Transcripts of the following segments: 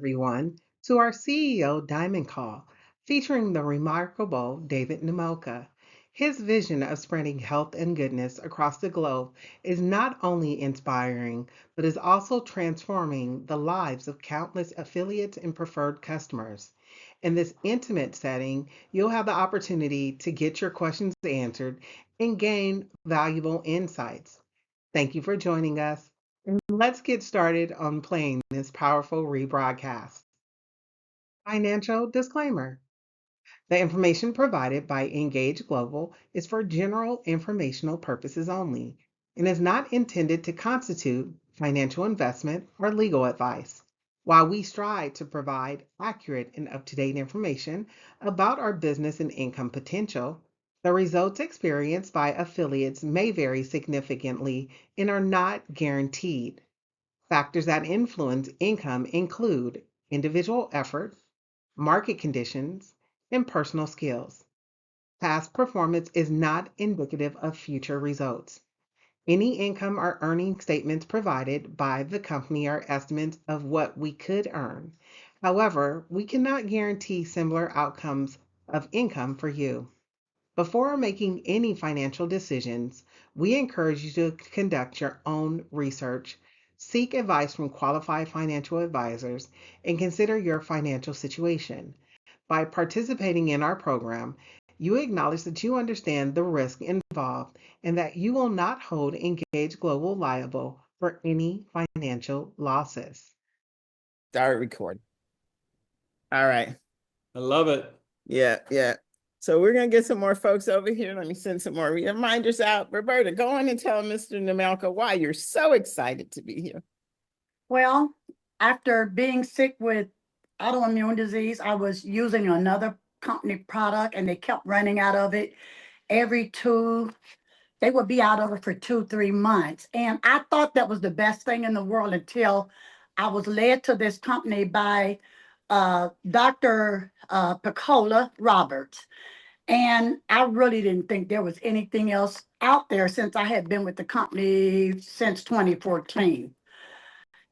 everyone, to our CEO Diamond Call, featuring the remarkable David Numolka. His vision of spreading health and goodness across the globe is not only inspiring, but is also transforming the lives of countless affiliates and preferred customers. In this intimate setting, you'll have the opportunity to get your questions answered and gain valuable insights. Thank you for joining us. And let's get started on playing this powerful rebroadcast. Financial disclaimer. The information provided by Engage Global is for general informational purposes only and is not intended to constitute financial investment or legal advice. While we strive to provide accurate and up to date information about our business and income potential, the results experienced by affiliates may vary significantly and are not guaranteed. Factors that influence income include individual effort, market conditions, and personal skills. Past performance is not indicative of future results. Any income or earning statements provided by the company are estimates of what we could earn. However, we cannot guarantee similar outcomes of income for you. Before making any financial decisions, we encourage you to conduct your own research, seek advice from qualified financial advisors, and consider your financial situation. By participating in our program, you acknowledge that you understand the risk involved and that you will not hold Engage Global liable for any financial losses. Start recording. All right. I love it. Yeah. So we're going to get some more folks over here. Let me send some more reminders out. Roberta, go on and tell Mr. Numolka why you're so excited to be here. Well, after being sick with autoimmune disease, I was using another company product and they kept running out of it they would be out of it for 2-3 months. And I thought that was the best thing in the world until I was led to this company by Dr. Picola Roberts. And I really didn't think there was anything else out there since I had been with the company since 2014.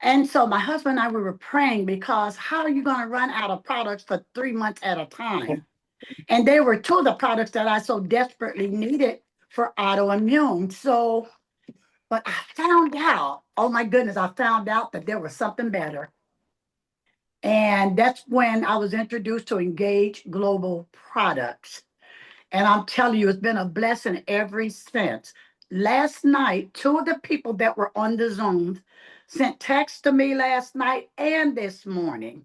And so my husband and I, we were praying because how are you going to run out of products for 3 months at a time? And they were two of the products that I so desperately needed for autoimmune. So, but I found out, oh my goodness, I found out that there was something better. And that's when I was introduced to Engage Global Products. And I'm telling you, it's been a blessing ever since. Last night, two of the people that were on the Zoom sent texts to me last night and this morning.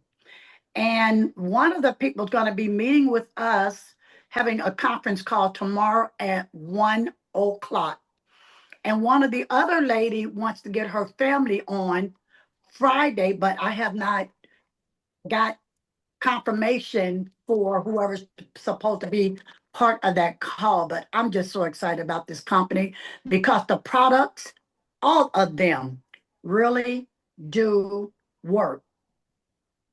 And one of the people is going to be meeting with us, having a conference call tomorrow at 1:00. And one of the other lady wants to get her family on Friday, but I have not got confirmation for whoever's supposed to be part of that call. But I'm just so excited about this company because the products, all of them, really do work.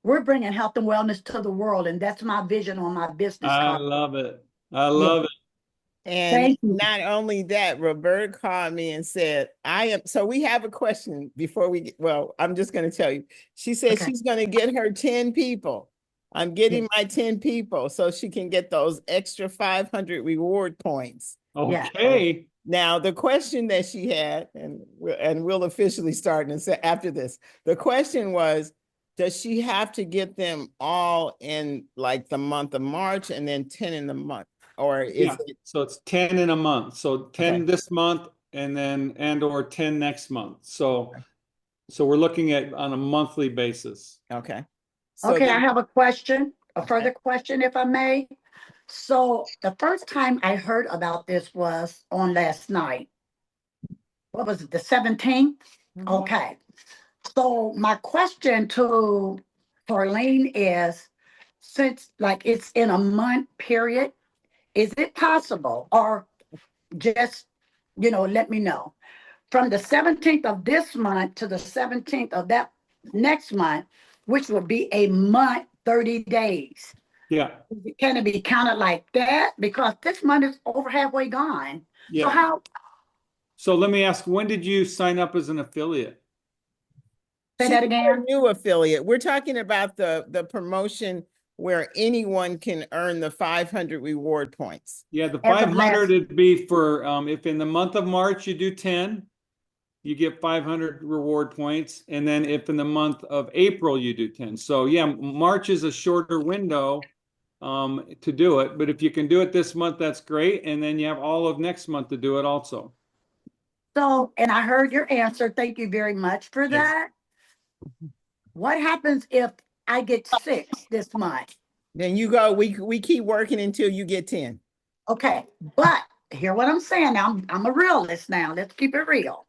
We're bringing health and wellness to the world, and that's my vision on my business I card. love it. I love it. And not only that, Roberta called me and said, so we have a question before I'm just going to tell you. She said she's going to get her 10 people. I'm getting my 10 people so she can get those extra 500 reward points. Okay. Now, the question that she had, and we'll officially start and say after this, the question was, does she have to get them all in like the month of March and then 10 in the month? Or is it? So it's 10 in a month. So 10 this month or 10 next month. So we're looking at on a monthly basis. Okay. So I have a question, a further question, if I may. So the first time I heard about this was on last night. What was it, the 17th? Okay. So my question to Darlene is, since like it's in a month period, is it possible, or just, let me know, from the 17th of this month to the 17th of that next month, which would be a month, 30 days. Yeah. Can it be counted like that? Because this month is over halfway gone. Yeah. So let me ask, when did you sign up as an affiliate? Say that again. New affiliate. We're talking about the promotion where anyone can earn the 500 reward points. Yeah, the As of 500 would be for, if in the month of March you do 10, you get 500 reward points. And then if in the month of April you do 10. So yeah, March is a shorter window to do it. But if you can do it this month, that's great. And then you have all of next month to do it also. So, and I heard your answer. Thank you very much for Yes. that. What happens if I get 6 this month? Then you go, we keep working until you get 10. Okay, but hear what I'm saying now. I'm a realist now. Let's keep it real.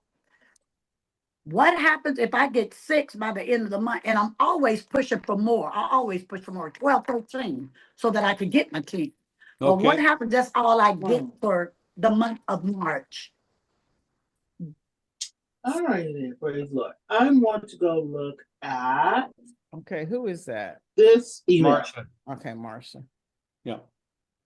What happens if I get 6 by the end of the month? And I'm always pushing for more. I always push for more, 12, 13, so that I can get my 10. But what Okay. happens? That's all I get for the month of March. All right, then, praise the Lord. I'm going to go look at Okay, who is that? this email. Marcia. Okay, Marcia. Yeah.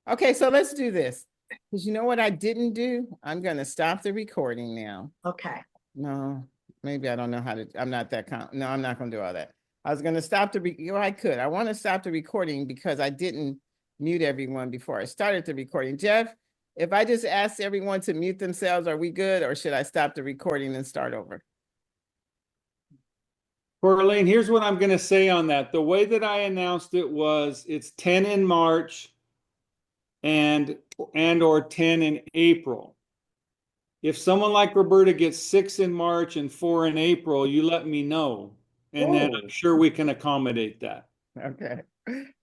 Okay, so let's do this. Because you know what I didn't do? I'm going to stop the recording now. Okay. No, maybe I don't know how to, I'm not that no, I'm not going to do all that. I was going to stop the, I could. I want to stop the recording because I didn't mute everyone before I started the recording. Jeff, if I just asked everyone to mute themselves, are we good? Or should I stop the recording and start over? Corleen, here's what I'm going to say on that. The way that I announced it was it's 10 in March and or 10 in April. If someone like Roberta gets 6 in March and 4 in April, you let me know. And then I'm sure we can accommodate that. Okay.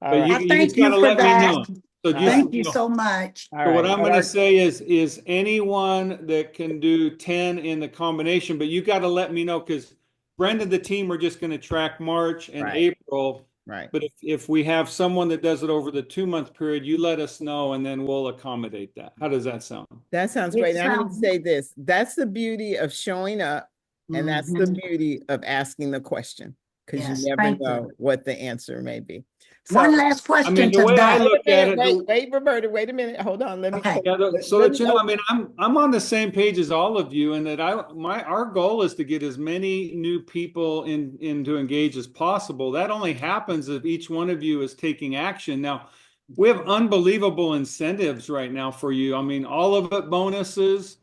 But you Thank just got to you for let me that. know. So just, Thank you so much. All So what right. I'm going to say is anyone that can do 10 in the combination, but you got to let me know because Brenda, the team are just going to track March and Right. April. Right. But if we have someone that does it over the 2-month period, you let us know and then we'll accommodate that. How does that sound? That sounds It great. And I'm going to sounds- say this. That's the beauty of showing up. And that's the beauty of asking the question. Because Yes, you never thank you. know what the answer may be. One last question the to way I that. look at it, Wait, Roberta, wait a minute. Hold on. Let me. Okay. yeah, so that you know, I mean, I'm on the same page as all of you, and that our goal is to get as many new people in to engage as possible. That only happens if each one of you is taking action. Now, we have unbelievable incentives right now for you. I mean, all of it bonuses,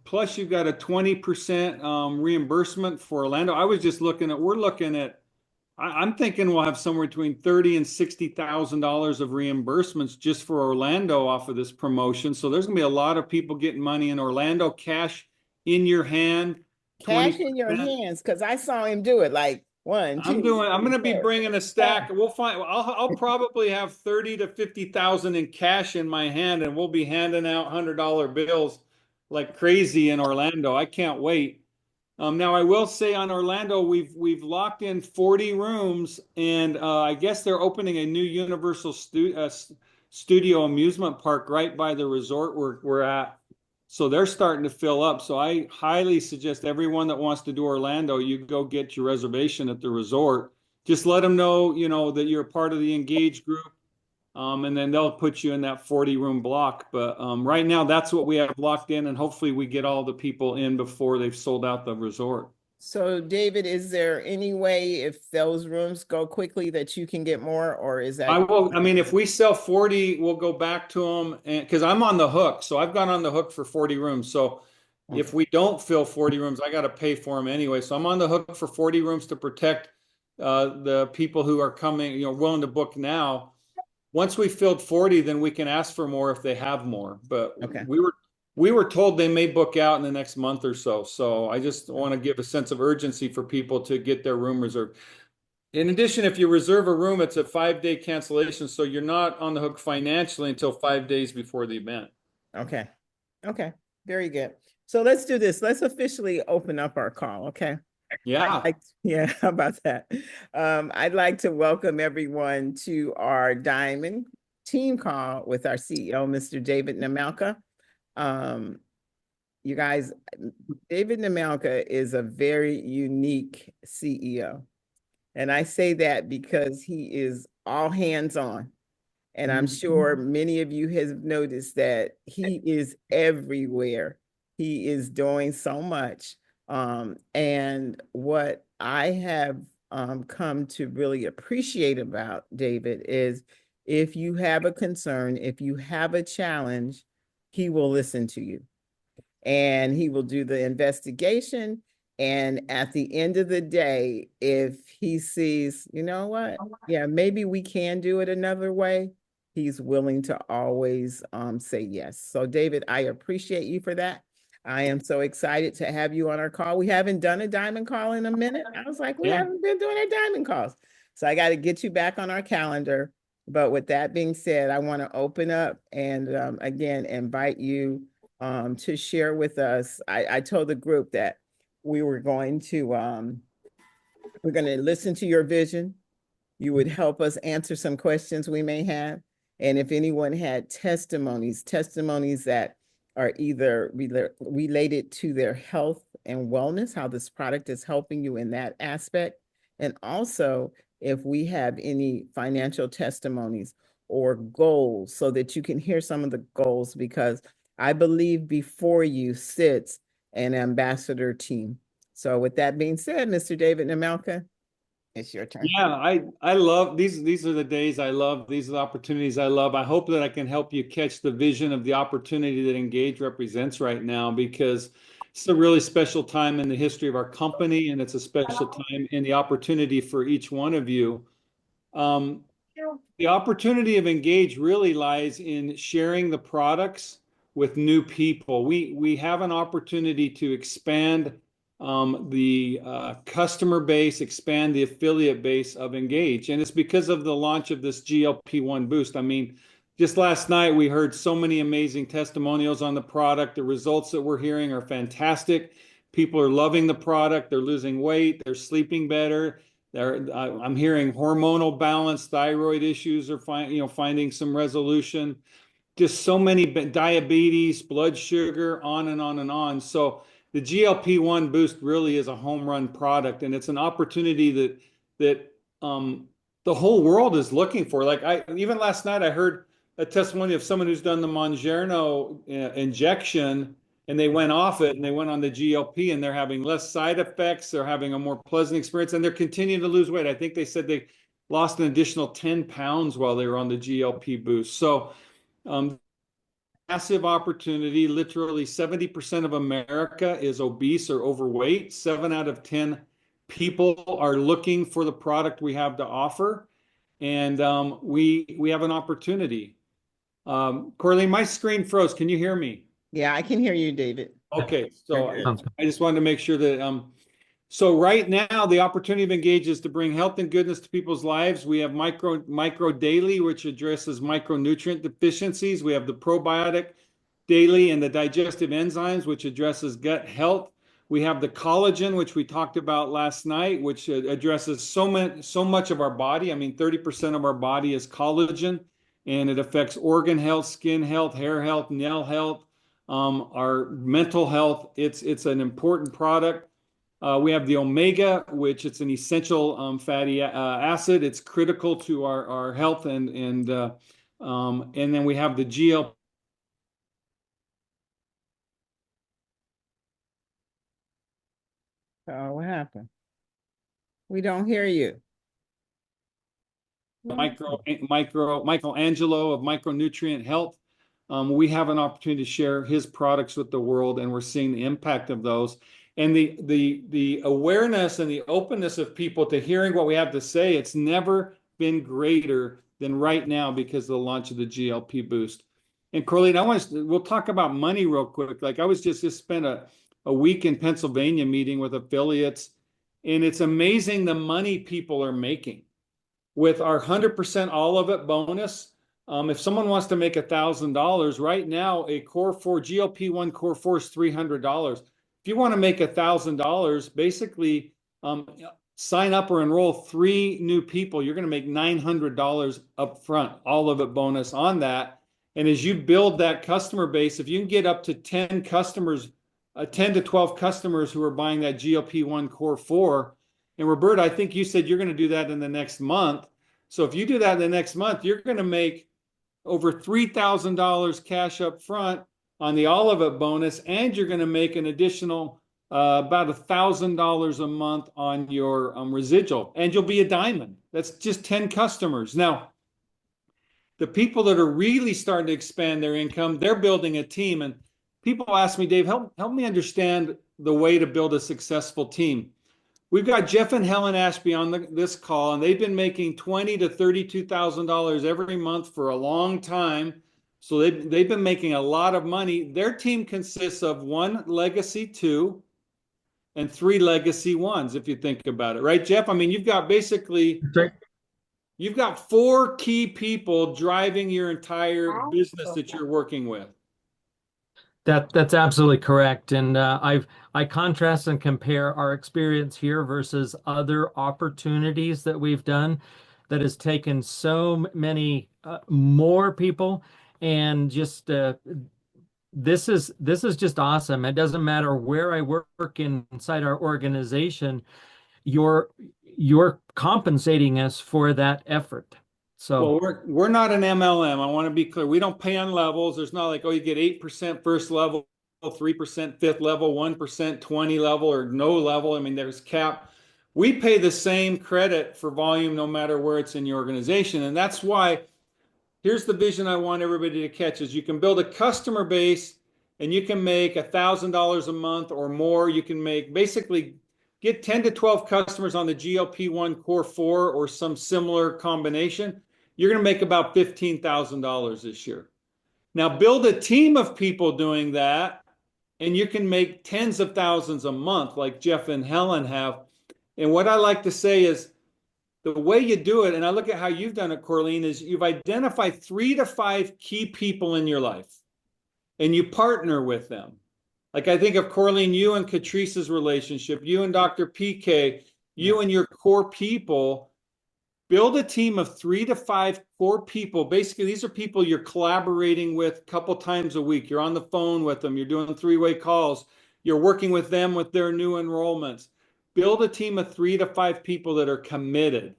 plus you've got a 20% reimbursement for Orlando. I was just looking at, we're looking at. I'm thinking we'll have somewhere between $30,000 and $60,000 of reimbursements just for Orlando off of this promotion. So there's going to be a lot of people getting money in Orlando, cash in your hand. Cash in your 20%. hands, because I saw him do it like 1, 2. I'm going to be three, bringing a stack. We'll find. I'll probably have 30 to 50,000 in cash in my hand, and we'll be handing out $100 bills like crazy in Orlando. I can't wait. Now I will say on Orlando, we've locked in 40 rooms, and I guess they're opening a new Universal Studio amusement park right by the resort we're at. So they're starting to fill up. So I highly suggest everyone that wants to do Orlando, you go get your reservation at the resort. Just let them know, that you're part of the Engage group. And then they'll put you in that 40-room block. But right now, that's what we have locked in, and hopefully we get all the people in before they've sold out the resort. So, David, is there any way if those rooms go quickly that you can get more, or is that? I mean, if we sell 40, we'll go back to them, and because I'm on the hook. So I've gone on the hook for 40 rooms. So if we don't fill 40 rooms, I got to pay for them anyway. So I'm on the hook for 40 rooms to protect the people who are coming, willing to book now. Once we filled 40, then we can ask for more if they have more. But Okay. we were told they may book out in the next month or so. So I just want to give a sense of urgency for people to get their room reserved. In addition, if you reserve a room, it's a 5-day cancellation. So you're not on the hook financially until 5 days before the event. Okay. Okay. Very good. So let's do this. Let's officially open up our call. Okay. Yeah. Yeah, how about that? I'd like to welcome everyone to our Diamond team call with our CEO, Mr. David Nemelka. You guys, David Nemelka is a very unique CEO. And I say that because he is all hands on. And I'm sure many of you have noticed that he is everywhere. He is doing so much And what I have come to really appreciate about David is if you have a concern, if you have a challenge, he will listen to you and he will do the investigation. And at the end of the day, if he sees, you know what, yeah, maybe we can do it another way, he's willing to always say yes. So David, I appreciate you for that. I am so excited to have you on our call. We haven't done a diamond call in a minute. I was like, we haven't been doing our diamond calls. So I got to get you back on our calendar. But with that being said, I want to open up and again, invite you to share with us. I told the group that we were going to, we're going to listen to your vision. You would help us answer some questions we may have. And if anyone had testimonies that are either related to their health and wellness, how this product is helping you in that aspect. And also if we have any financial testimonies or goals so that you can hear some of the goals, because I believe before you sits an ambassador team. So with that being said, Mr. David Nemelka, it's your turn. Yeah, I love these. These are the days I love. These are the opportunities I love. I hope that I can help you catch the vision of the opportunity that Engage represents right now, because it's a really special time in the history of our company, and it's a special time in the opportunity for each one of you. The opportunity of Engage really lies in sharing the products with new people. We have an opportunity to expand the customer base, expand the affiliate base of Engage. And it's because of the launch of this GLP-1 boost. I mean, just last night, we heard so many amazing testimonials on the product. The results that we're hearing are fantastic. People are loving the product. They're losing weight. They're sleeping better. I'm hearing hormonal balance, thyroid issues are finding some resolution. Just so many diabetes, blood sugar, on and on and on. So the GLP-1 boost really is a home run product, and it's an opportunity that the whole world is looking for. Like even last night, I heard a testimony of someone who's done the Mounjaro injection, and they went off it and they went on the GLP, and they're having less side effects. They're having a more pleasant experience, and they're continuing to lose weight. I think they said they lost an additional 10 pounds while they were on the GLP boost. So massive opportunity. Literally 70% of America is obese or overweight. 7 out of 10 people are looking for the product we have to offer. And we have an opportunity. Corleen, my screen froze. Can you hear me? Yeah, I can hear you, David. Okay, so I just wanted to make sure that so right now the opportunity of Engage is to bring health and goodness to people's lives. We have Micro Daily, which addresses micronutrient deficiencies. We have the Probiotic Daily and the digestive enzymes, which addresses gut health. We have the collagen, which we talked about last night, which addresses so much of our body. I mean, 30% of our body is collagen, and it affects organ health, skin health, hair health, nail health, our mental health. It's an important product. We have the omega, which it's an essential fatty acid. It's critical to our health, and then we have the GLP. Oh, what happened? We don't hear you. Michelangelo of Micronutrient Health. We have an opportunity to share his products with the world, and we're seeing the impact of those. And the awareness and the openness of people to hearing what we have to say, it's never been greater than right now because of the launch of the GLP boost. And Corleen, we'll talk about money real quick. Like I was just spent a week in Pennsylvania meeting with affiliates, and it's amazing the money people are making with our 100% all of it bonus. If someone wants to make $1,000 right now, a Core 4 GLP-1 Core 4 is $300. If you want to make $1,000, basically sign up or enroll 3 new people. You're going to make $900 up front, all of it bonus on that. And as you build that customer base, if you can get up to 10 customers, 10 to 12 customers who are buying that GLP-1 Core 4, and Roberta, I think you said you're going to do that in the next month. So if you do that in the next month, you're going to make over $3,000 cash up front on the all of it bonus, and you're going to make an additional about $1,000 a month on your residual, and you'll be a diamond. That's just 10 customers. Now, the people that are really starting to expand their income, they're building a team. And people ask me, Dave, help me understand the way to build a successful team. We've got Jeff and Helen Ashby on this call, and they've been making $20,000 to $32,000 every month for a long time. So they've been making a lot of money. Their team consists of 1 legacy 2 and 3 legacy 1s, if you think about it, right, Jeff? I mean, you've got basically you've got 4 key people driving your entire business that you're working with. That's absolutely correct. And I contrast and compare our experience here versus other opportunities that we've done that has taken so many more people, and just this is just awesome. It doesn't matter where I work inside our organization, you're compensating us for that effort. So well, we're not an MLM. I want to be clear. We don't pay on levels. There's not like, oh, you get 8% first level, 3% fifth level, 1% 20 level, or no level. I mean, there's cap. We pay the same credit for volume no matter where it's in your organization. And that's why here's the vision I want everybody to catch is you can build a customer base and you can make $1,000 a month or more. You can make basically get 10 to 12 customers on the GLP-1 Core 4 or some similar combination. You're going to make about $15,000 this year. Now build a team of people doing that, and you can make tens of thousands a month like Jeff and Helen have. And what I like to say is the way you do it, and I look at how you've done it, Corleen, is you've identified 3 to 5 key people in your life, and you partner with them. Like I think of Corleen, you and Catrice's relationship, you and Dr. PK, you and your core people. Build a team of 3 to 5 core people. Basically, these are people you're collaborating with a couple times a week. You're on the phone with them. You're doing 3-way calls. You're working with them with their new enrollments. Build a team of 3 to 5 people that are committed.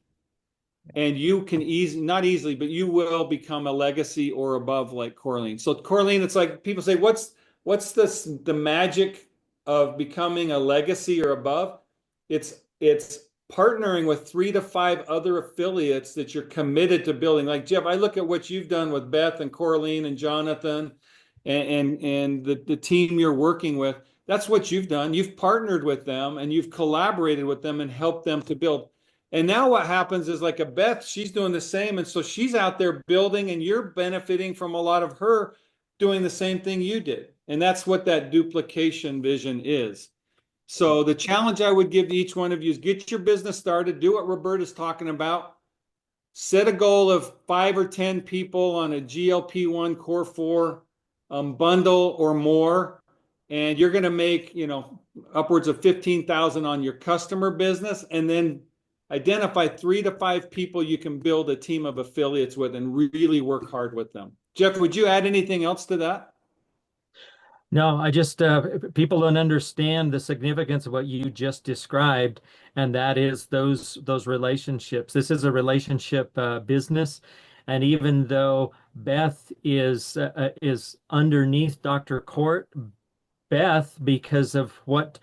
And you can not easily, but you will become a legacy or above like Corleen. So Corleen, it's like people say, what's the magic of becoming a legacy or above? It's partnering with 3 to 5 other affiliates that you're committed to building. Like Jeff, I look at what you've done with Beth and Corleen and Jonathan and the team you're working with. That's what you've done. You've partnered with them and you've collaborated with them and helped them to build. And now what happens is like a Beth, she's doing the same. And so she's out there building and you're benefiting from a lot of her doing the same thing you did. And that's what that duplication vision is. So the challenge I would give to each one of you is get your business started, do what Roberta's talking about, set a goal of 5 or 10 people on a GLP-1 Core 4 bundle or more, and you're going to make, upwards of 15,000 on your customer business, and then identify 3 to 5 people you can build a team of affiliates with and really work hard with them. Jeff, would you add anything else to that? No, I just people don't understand the significance of what you just described, and that is those relationships. This is a relationship business, and even though Beth is underneath Dr. Court, Beth, because of what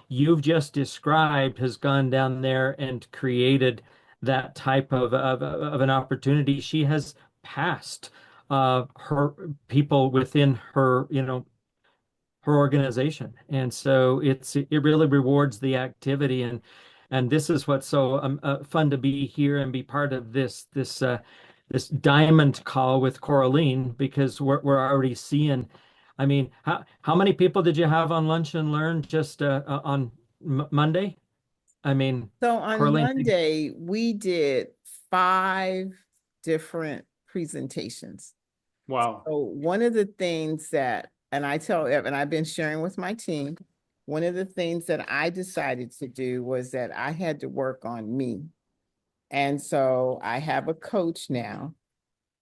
you've just described, has gone down there and created that type of an opportunity. She has passed her people within her, her organization, and so it really rewards the activity, and this is what's so fun to be here and be part of this diamond call with Corleen, because we're already seeing. I mean, how many people did you have on Lunch and Learn just on Monday? I mean, so on Corleen, Monday we did 5 different presentations. Wow. So one of the things that, and I tell Evan, and I've been sharing with my team, one of the things that I decided to do was that I had to work on me. And so I have a coach now,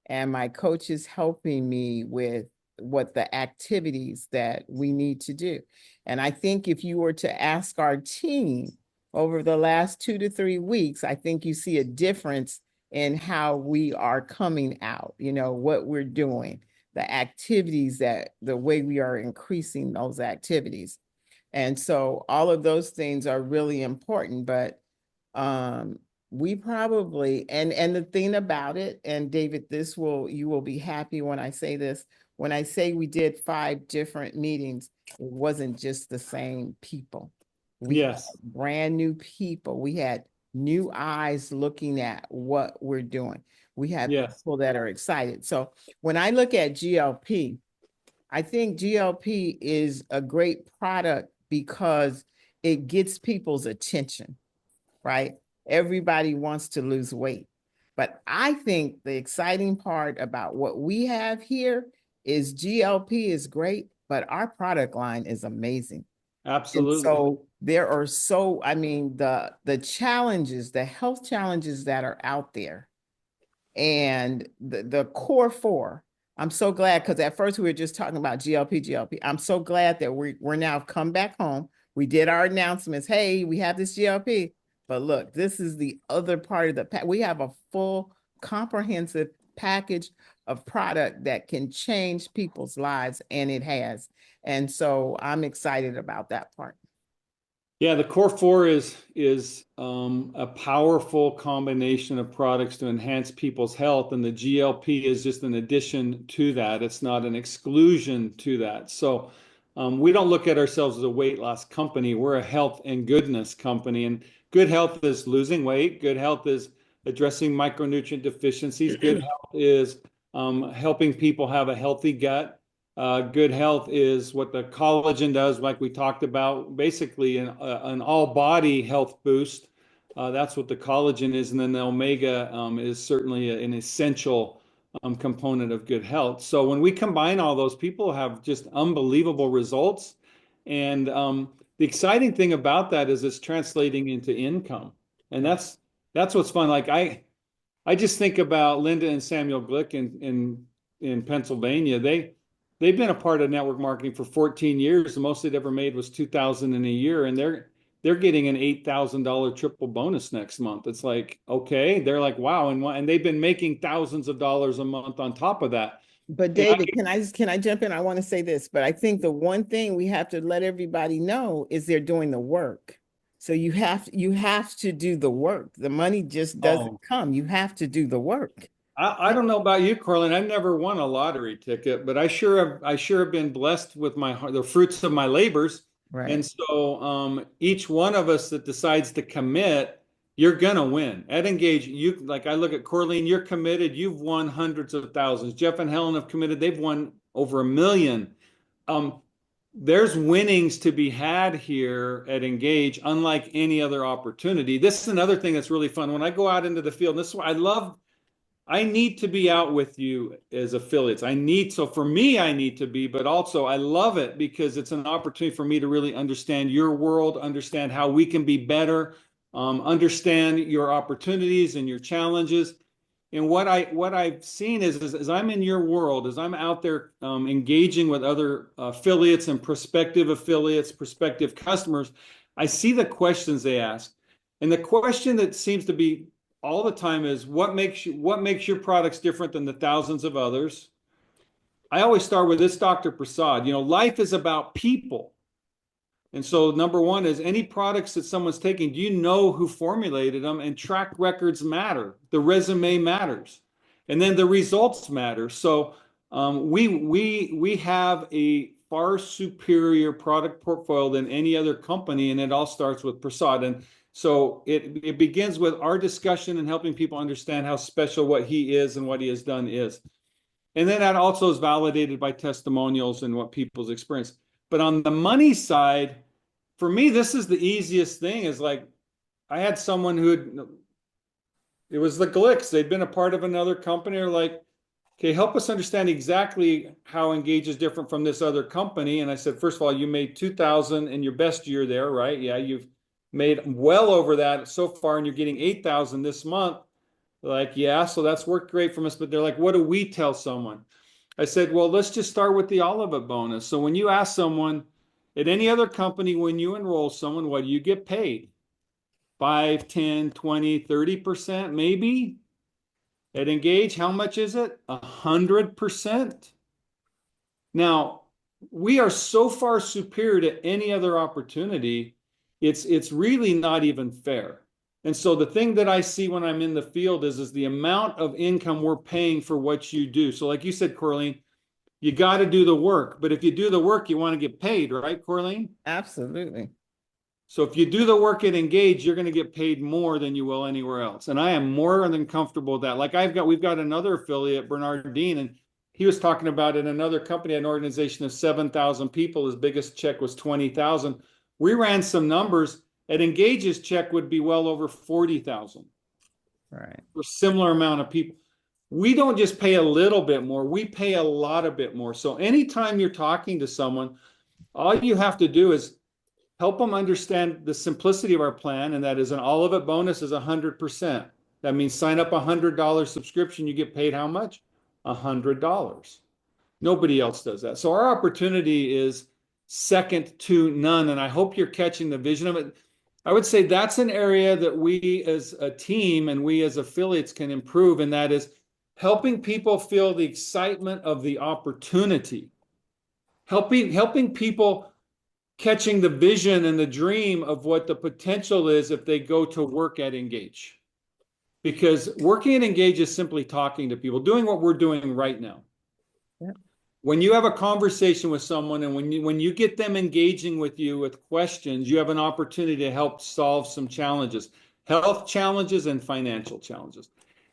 and my coach is helping me with what the activities that we need to do. And I think if you were to ask our team over the last 2 to 3 weeks, I think you see a difference in how we are coming out, what we're doing, the activities, that the way we are increasing those activities. And so all of those things are really important, but we probably, and the thing about it, and David, you will be happy when I say this, when I say we did 5 different meetings, it wasn't just the same people. We had Yes. brand new people. We had new eyes looking at what we're doing. We have Yes. people that are excited. So when I look at GLP, I think GLP is a great product because it gets people's attention, right? Everybody wants to lose weight. But I think the exciting part about what we have here is GLP is great, but our product line is amazing. Absolutely. And so there are I mean, the challenges, the health challenges that are out there, and the core 4. I'm so glad, because at first we were just talking about GLP. I'm so glad that we're now come back home. We did our announcements. Hey, we have this GLP, but look, this is the other part of the pack. We have a full comprehensive package of product that can change people's lives, and it has. And so I'm excited about that part. Yeah, the core 4 is a powerful combination of products to enhance people's health, and the GLP is just an addition to that. It's not an exclusion to that. So we don't look at ourselves as a weight loss company. We're a health and goodness company, and good health is losing weight. Good health is addressing micronutrient deficiencies. Good health is helping people have a healthy gut. Good health is what the collagen does, like we talked about, basically an all-body health boost. That's what the collagen is. And then the omega is certainly an essential component of good health. So when we combine all those, people have just unbelievable results. And the exciting thing about that is it's translating into income. And that's what's fun. Like I just think about Linda and Samuel Glick in Pennsylvania. They've been a part of network marketing for 14 years. The most they'd ever made was $2,000 in a year, and they're getting an $8,000 triple bonus next month. It's like, okay, they're like, wow, and they've been making thousands of dollars a month on top of that. But David, can I jump in? I want to say this, but I think the one thing we have to let everybody know is they're doing the work. So you have to do the work. The money just doesn't come. You have to do the work. I don't know about you, Corlin. I've never won a lottery ticket, but I sure have been blessed with the fruits of my labors. Right. And so each one of us that decides to commit, you're gonna win. At Engage, I look at Corleen, you're committed, you've won hundreds of thousands. Jeff and Helen have committed, they've won over 1 million. There's winnings to be had here at Engage, unlike any other opportunity. This is another thing that's really fun. When I go out into the field, this is what I need to be out with you as affiliates. So for me, I need to be, but also I love it because it's an opportunity for me to really understand your world, understand how we can be better, understand your opportunities and your challenges. And what I've seen is as I'm in your world, as I'm out there engaging with other affiliates and prospective affiliates, prospective customers, I see the questions they ask. And the question that seems to be all the time is what makes your products different than the thousands of others? I always start with this, Dr. Prasad. Life is about people. And so number one is any products that someone's taking, do you know who formulated them? And track records matter. The resume matters. And then the results matter. So we have a far superior product portfolio than any other company, and it all starts with Prasad. And so it begins with our discussion and helping people understand how special what he is and what he has done is. And then that also is validated by testimonials and what people's experience. But on the money side, for me, this is the easiest thing is like, I had someone it was the Glicks. They'd been a part of another company or like, okay, help us understand exactly how Engage is different from this other company. And I said, first of all, you made 2,000 in your best year there, right? Yeah, you've made well over that so far, and you're getting 8,000 this month. Like, yeah, so that's worked great for us. But they're like, what do we tell someone? I said, well, let's just start with the Olivet bonus. So when you ask someone at any other company, when you enroll someone, what do you get paid? 5, 10, 20, 30%, maybe. At Engage, how much is it? 100%. Now, we are so far superior to any other opportunity. It's really not even fair. And so the thing that I see when I'm in the field is the amount of income we're paying for what you do. So like you said, Corleen, you got to do the work. But if you do the work, you want to get paid, right, Corleen? Absolutely. So if you do the work at Engage, you're going to get paid more than you will anywhere else. And I am more than comfortable with that. Like we've got another affiliate, Bernard Dean, and he was talking about in another company, an organization of 7,000 people. His biggest check was 20,000. We ran some numbers. At Engage's check would be well over 40,000. Right. For similar amount of people. We don't just pay a little bit more, we pay a lot of bit more. So anytime you're talking to someone, all you have to do is help them understand the simplicity of our plan, and that is an all of it bonus is 100%. That means sign up $100 subscription, you get paid how much? $100. Nobody else does that. So our opportunity is second to none, and I hope you're catching the vision of it. I would say that's an area that we as a team and we as affiliates can improve, and that is helping people feel the excitement of the opportunity, helping people catching the vision and the dream of what the potential is if they go to work at Engage. Because working at Engage is simply talking to people, doing what we're doing right now. Yeah. When you have a conversation with someone and when you get them engaging with you with questions, you have an opportunity to help solve some challenges, health challenges and financial challenges.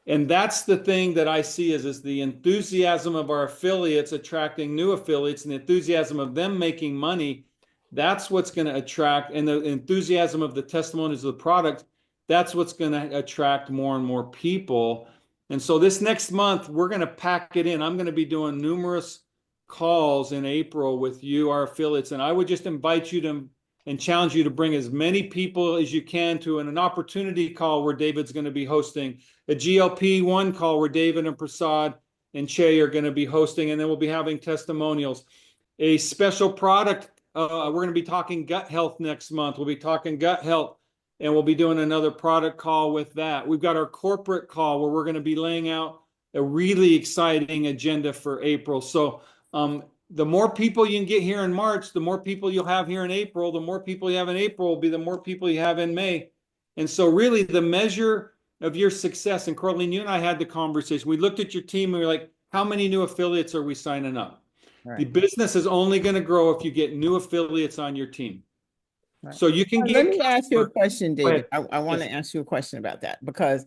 And that's the thing that I see is the enthusiasm of our affiliates attracting new affiliates, and the enthusiasm of them making money. That's what's going to attract, and the enthusiasm of the testimonies of the product, that's what's going to attract more and more people. And so this next month, we're going to pack it in. I'm going to be doing numerous calls in April with you, our affiliates, and I would just invite you to and challenge you to bring as many people as you can to an opportunity call where David's going to be hosting, a GLP-1 call where David and Prasad and Che are going to be hosting, and then we'll be having testimonials, a special product. We're going to be talking gut health next month. We'll be talking gut health, and we'll be doing another product call with that. We've got our corporate call where we're going to be laying out a really exciting agenda for April. So the more people you can get here in March, the more people you'll have here in April. The more people you have in April will be the more people you have in May. And so really the measure of your success, and Corleen, you and I had the conversation. We looked at your team and we were like, how many new affiliates are we signing up? Right. The business is only going to grow if you get new affiliates on your team. Right. So you can get. Let me ask you a question, David. I want to Yes. ask you a question about that, because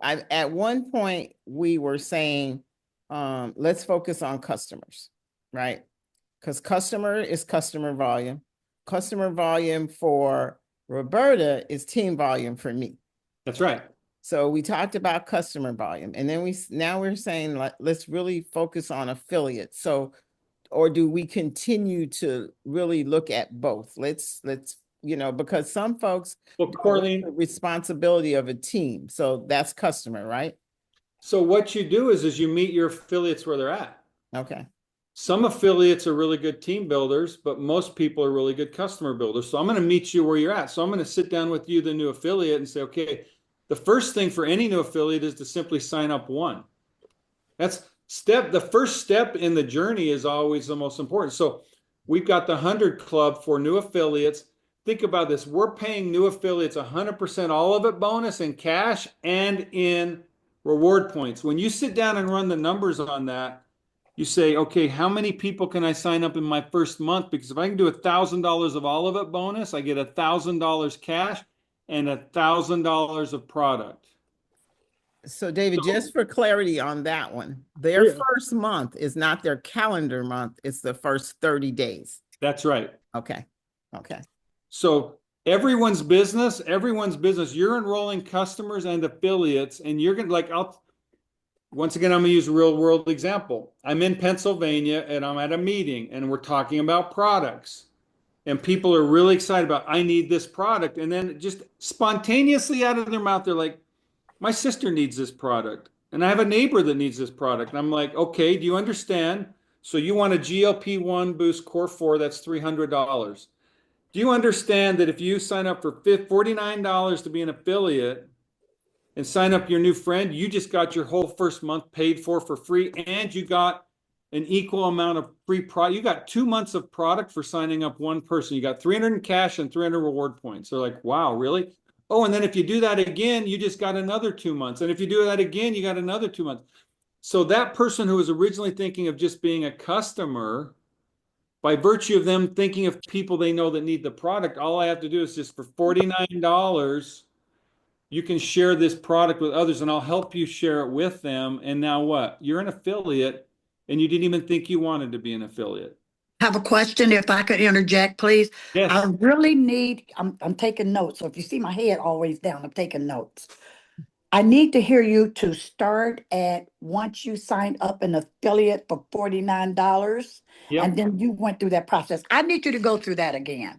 at one point we were saying, let's focus on customers, right? Because customer is customer volume. Customer volume for Roberta is team volume for me. That's right. So we talked about customer volume, and then now we're saying, let's really focus on affiliates. So, or do we continue to really look at both? Let's because some folks Well, Corleen, the responsibility of a team. So that's customer, right? so what you do is you meet your affiliates where they're at. Okay. Some affiliates are really good team builders, but most people are really good customer builders. So I'm going to meet you where you're at. So I'm going to sit down with you, the new affiliate, and say, okay, the first thing for any new affiliate is to simply sign up one. The first step in the journey is always the most important. So we've got the 100 Club for new affiliates. Think about this. We're paying new affiliates 100% all of it bonus in cash and in reward points. When you sit down and run the numbers on that, you say, okay, how many people can I sign up in my first month? Because if I can do $1,000 of all of it bonus, I get $1,000 cash and $1,000 of product. So David, just for clarity on that one, their first month is not their calendar month. It's the first 30 days. That's right. Okay. Okay. So everyone's business, you're enrolling customers and affiliates, and you're going to once again, I'm going to use a real world example. I'm in Pennsylvania and I'm at a meeting and we're talking about products, and people are really excited about, I need this product. And then just spontaneously out of their mouth, they're like, my sister needs this product and I have a neighbor that needs this product. And I'm like, okay, do you understand? So you want a GLP-1 Boost Core 4, that's $300. Do you understand that if you sign up for $49 to be an affiliate and sign up your new friend, you just got your whole first month paid for free, and you got an equal amount of free product. You got 2 months of product for signing up one person. You got 300 in cash and 300 reward points. They're like, wow, really? Oh, and then if you do that again, you just got another 2 months. And if you do that again, you got another 2 months. So that person who was originally thinking of just being a customer, by virtue of them thinking of people they know that need the product, all I have to do is just for $49, you can share this product with others and I'll help you share it with them. And now what? You're an affiliate and you didn't even think you wanted to be an affiliate. Have a question, if I could interject, please. Yes. I really need, I'm taking notes. So if you see my head always down, I'm taking notes. I need to hear you to start at once you sign up an affiliate for $49. Yep. And then you went through that process. I need you to go through that again.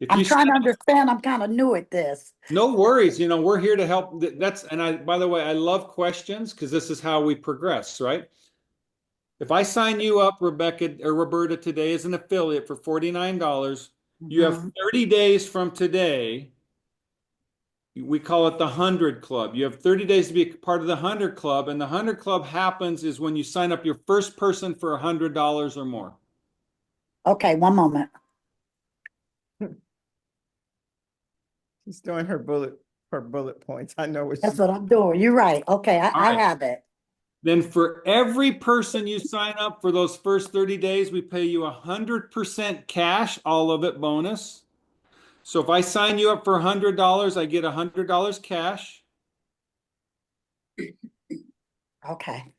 If I'm you trying to sign up- understand. I'm kind of new at this. No worries. You know, we're here to help. By the way, I love questions because this is how we progress, right? If I sign you up, Rebecca or Roberta, today as an affiliate for $49, you have 30 days from today. We call it the 100 Club. You have 30 days to be part of the 100 Club. And the 100 Club happens is when you sign up your first person for $100 or more. Okay, one moment. She's doing her bullet points. I know what That's she's what I'm doing. You're right. Okay, I right. have it. Then for every person you sign up for those first 30 days, we pay you 100% cash, all of it bonus. So if I sign you up for $100, I get $100 cash. Okay.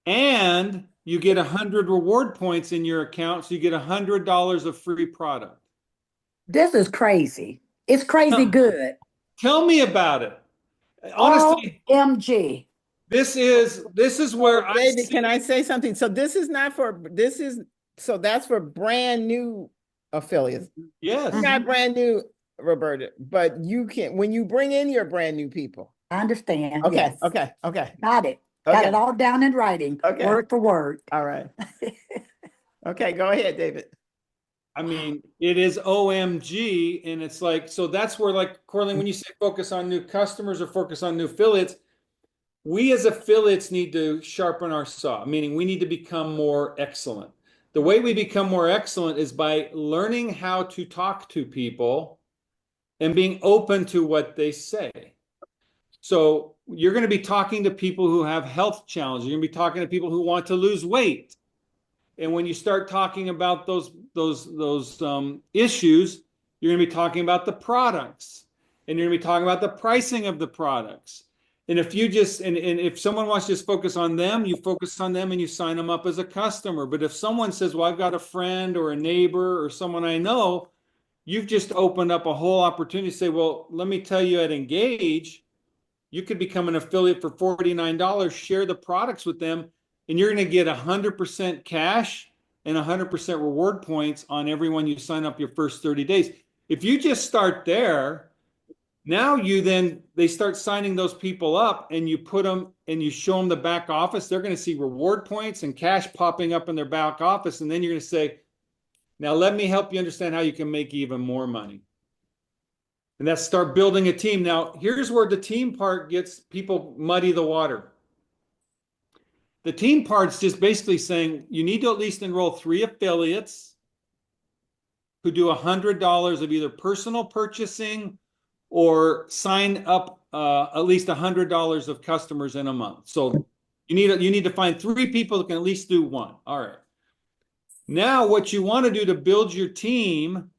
And you get 100 reward points in your account. So you get $100 of free product. This is crazy. It's crazy good. Tell me about it. Honestly, OMG. this is where I David, see. can I say something? So this is not for, so that's for brand new affiliates. Yes. Not brand new, Roberta, but you can, when you bring in your brand new people. I understand. Okay, Yes. okay. Got it. Got Okay. it all down in writing, Okay. word for word. All right. Okay, go ahead, David. I mean, it is OMG. And it's like, so that's where, like, Corleen, when you say focus on new customers or focus on new affiliates, we as affiliates need to sharpen our saw, meaning we need to become more excellent. The way we become more excellent is by learning how to talk to people and being open to what they say. So you're going to be talking to people who have health challenges. You're going to be talking to people who want to lose weight. And when you start talking about those issues, you're going to be talking about the products, and you're going to be talking about the pricing of the products. And if you just, and if someone wants to just focus on them, you focus on them and you sign them up as a customer. But if someone says, well, I've got a friend or a neighbor or someone I know, you've just opened up a whole opportunity to say, well, let me tell you, at Engage, you could become an affiliate for $49, share the products with them, and you're going to get 100% cash and 100% reward points on everyone you sign up your first 30 days. If you just start there, now they start signing those people up, and you put them and you show them the back office. They're going to see reward points and cash popping up in their back office. And then you're going to say, now let me help you understand how you can make even more money. And that's start building a team. Now, here's where the team part gets people muddy the water. The team part's just basically saying you need to at least enroll 3 affiliates who do $100 of either personal purchasing or sign up at least $100 of customers in a month. So you need to find 3 people that can at least do 1. All right. Now what you want to do to build your team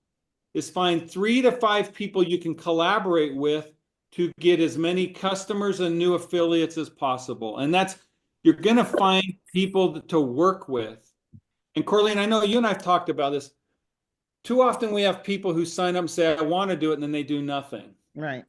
is find 3 to 5 people you can collaborate with to get as many customers and new affiliates as possible. And that's, you're going to find people to work with. And Corleen, I know you and I've talked about this. Too often we have people who sign up and say, I want to do it, and then they do nothing. Right.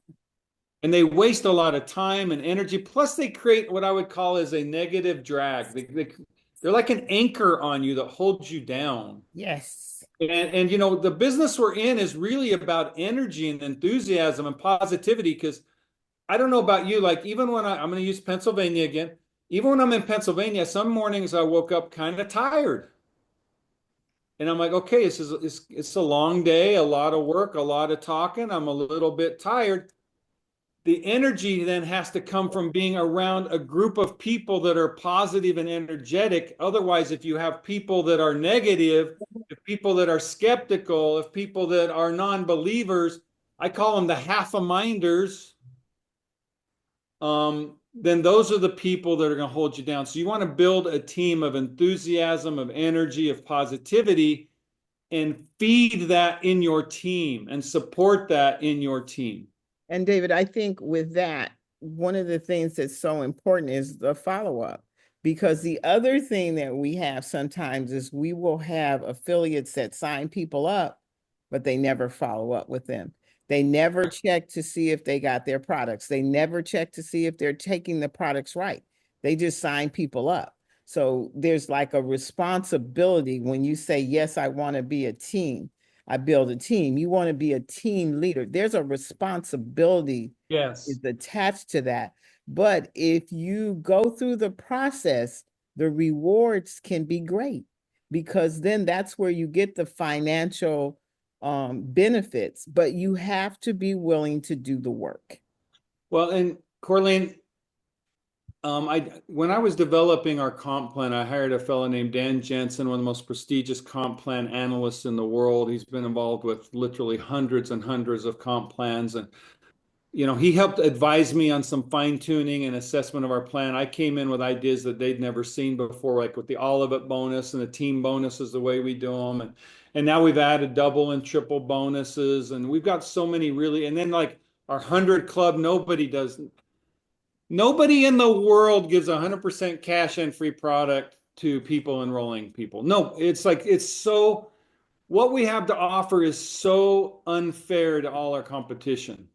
And they waste a lot of time and energy. Plus they create what I would call as a negative drag. They're like an anchor on you that holds you down. Yes. And you know, the business we're in is really about energy and enthusiasm and positivity. Because I don't know about you, like even when I'm going to use Pennsylvania again, even when I'm in Pennsylvania, some mornings I woke up kind of tired. And I'm like, okay, it's a long day, a lot of work, a lot of talking. I'm a little bit tired. the energy then has to come from being around a group of people that are positive and energetic. Otherwise, if you have people that are negative, if people that are skeptical, if people that are non-believers, I call them the half-a-minders, then those are the people that are going to hold you down. So you want to build a team of enthusiasm, of energy, of positivity, and feed that in your team and support that in your team. And David, I think with that, one of the things that's so important is the follow-up. Because the other thing that we have sometimes is we will have affiliates that sign people up, but they never follow up with them. They never check to see if they got their products. They never check to see if they're taking the products right. They just sign people up. So there's like a responsibility when you say, yes, I want to be a team. I build a team. You want to be a team leader. There's a responsibility Yes. is attached to that. But if you go through the process, the rewards can be great because then that's where you get the financial benefits, but you have to be willing to do the work. Well, and Corleen, when I was developing our comp plan, I hired a fellow named Dan Jensen, one of the most prestigious comp plan analysts in the world. He's been involved with literally hundreds and hundreds of comp plans. And, you know, he helped advise me on some fine tuning and assessment of our plan. I came in with ideas that they'd never seen before, like with the Olivet bonus and the team bonuses, the way we do them. And now we've added double and triple bonuses. And we've got so many really, and then like our 100 club, nobody in the world gives 100% cash and free product to people enrolling people. No, it's like, what we have to offer is so unfair to all our competition.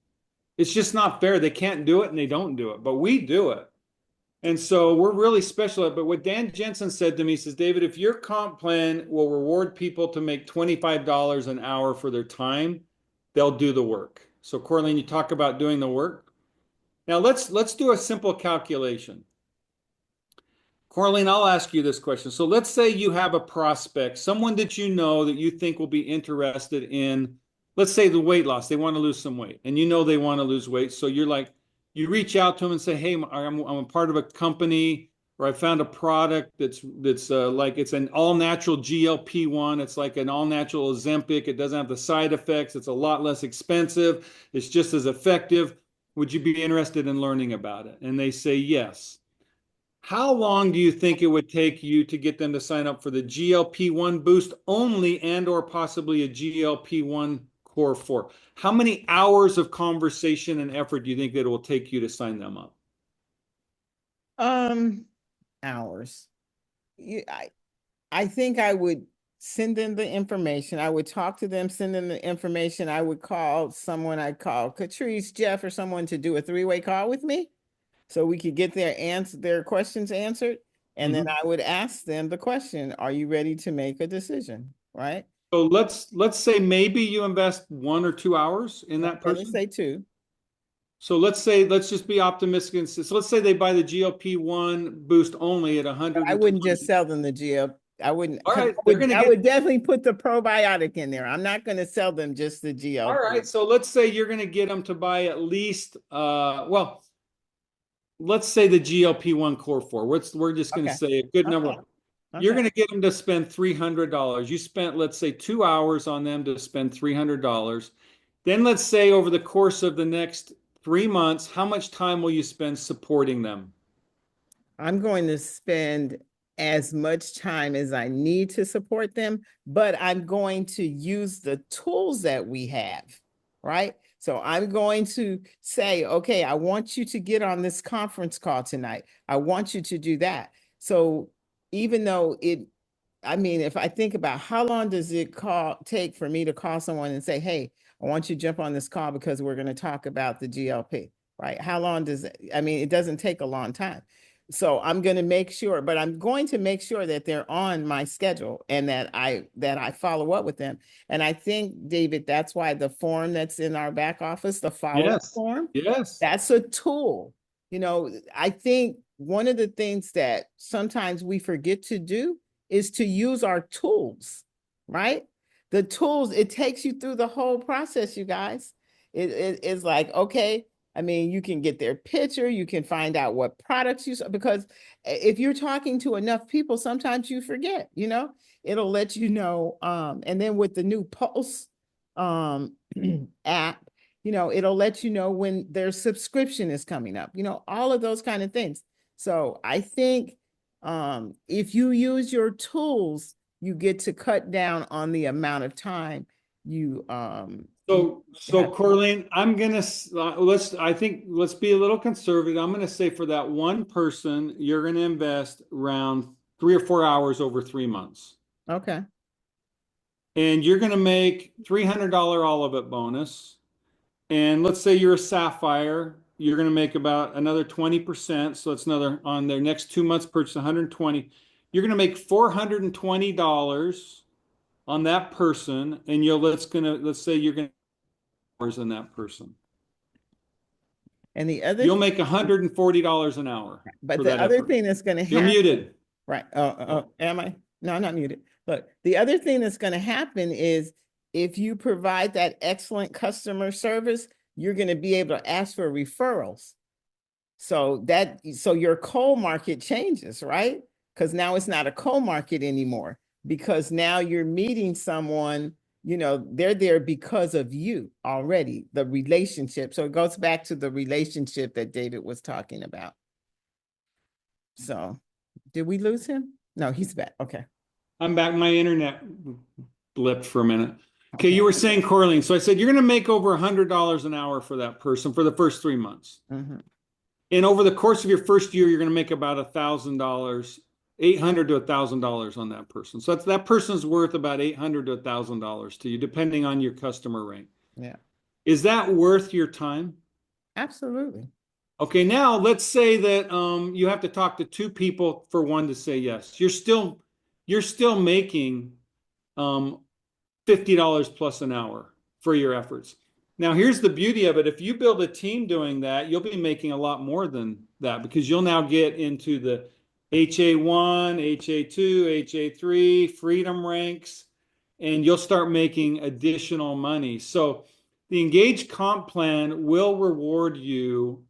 It's just not fair. They can't do it and they don't do it, but we do it. And so we're really special. But what Dan Jensen said to me, he says, David, if your comp plan will reward people to make $25 an hour for their time, they'll do the work. So Corleen, you talk about doing the work. Now let's do a simple calculation. Corleen, I'll ask you this question. So let's say you have a prospect, someone that you know that you think will be interested in, let's say the weight loss. They want to lose some weight and you know they want to lose weight. So you're like, you reach out to them and say, hey, I'm a part of a company, or I found a product that's like it's an all natural GLP-1. It's like an all natural Ozempic. It doesn't have the side effects. It's a lot less expensive. It's just as effective. Would you be interested in learning about it? And they say yes. How long do you think it would take you to get them to sign up for the GLP-1 boost only and or possibly a GLP-1 core 4? How many hours of conversation and effort do you think that it will take you to sign them up? Hours. I think I would send them the information. I would talk to them, send them the information. I would call someone. I'd call Catrice, Jeff, or someone to do a 3-way call with me so we could get their questions answered. And then I would ask them the question, are you ready to make a decision? Right? So let's say maybe you invest 1 or 2 hours in that person. Let's say 2. So let's just be optimistic. And so let's say they buy the GLP-1 boost only at 100. I wouldn't just sell them the GLP. I wouldn't. All right, I would definitely put the probiotic in there. I'm not going to sell them just the GLP. All right, so let's say you're going to get them to buy at least, let's say the GLP-1 core 4. We're just going to say a good number. Okay. You're going to get them to spend $300. You spent, let's say, 2 hours on them to spend $300. Then let's say over the course of the next 3 months, how much time will you spend supporting them? I'm going to spend as much time as I need to support them, but I'm going to use the tools that we have, right? So I'm going to say, okay, I want you to get on this conference call tonight. I want you to do that. So even though if I think about how long does it take for me to call someone and say, hey, I want you to jump on this call because we're going to talk about the GLP, right? How long does it? It doesn't take a long time. So I'm going to make sure, but I'm going to make sure that they're on my schedule and that I follow up with them. And I think, David, that's why the form that's in our back office, the follow-up form, that's a tool. I think one of the things that sometimes we forget to do is to use our tools, right? The tools, it takes you through the whole process, you guys. It is like, okay, I mean, you can get their picture, you can find out what products you because if you're talking to enough people, sometimes you forget, it'll let you know. And then with the new Pulse app, it'll let you know when their subscription is coming up, all of those kind of things. So I think if you use your tools, you get to cut down on the amount of time you So Corleen, I'm gonna let's be a little conservative. I'm gonna say for that one person, you're gonna invest around 3 or 4 hours over 3 months. Okay. And you're gonna make $300 all of it bonus. And let's say you're a Sapphire, you're gonna make about another 20%. So it's another on their next 2 months purchase, 120. You're gonna make $420 on that person, and let's say you're gonna in that person. And the other you'll make $140 an hour. But the other thing that's going to happen. You're muted. Right. Am I? No, I'm not muted. Look, the other thing that's going to happen is if you provide that excellent customer service, you're going to be able to ask for referrals. So your cold market changes, right? Because now it's not a cold market anymore, because now you're meeting someone, they're there because of you already, the relationship. So it goes back to the relationship that David was talking about. So did we lose him? No, he's back. Okay. I'm back. My internet blipped for a minute. Okay, you were saying, Corleen. So I said, you're going to make over $100 an hour for that person for the first 3 months. Mm-hmm. And over the course of your first year, you're going to make about $1,000, $800 to $1,000 on that person. So that person's worth about $800 to $1,000 to you, depending on your customer rank. Yeah. Is that worth your time? Absolutely. Okay, now let's say that you have to talk to 2 people for one to say yes. You're still making $50 plus an hour for your efforts. Now, here's the beauty of it. If you build a team doing that, you'll be making a lot more than that, because you'll now get into the HA1, HA2, HA3, Freedom ranks, and you'll start making additional money. So the Engage Comp Plan will reward you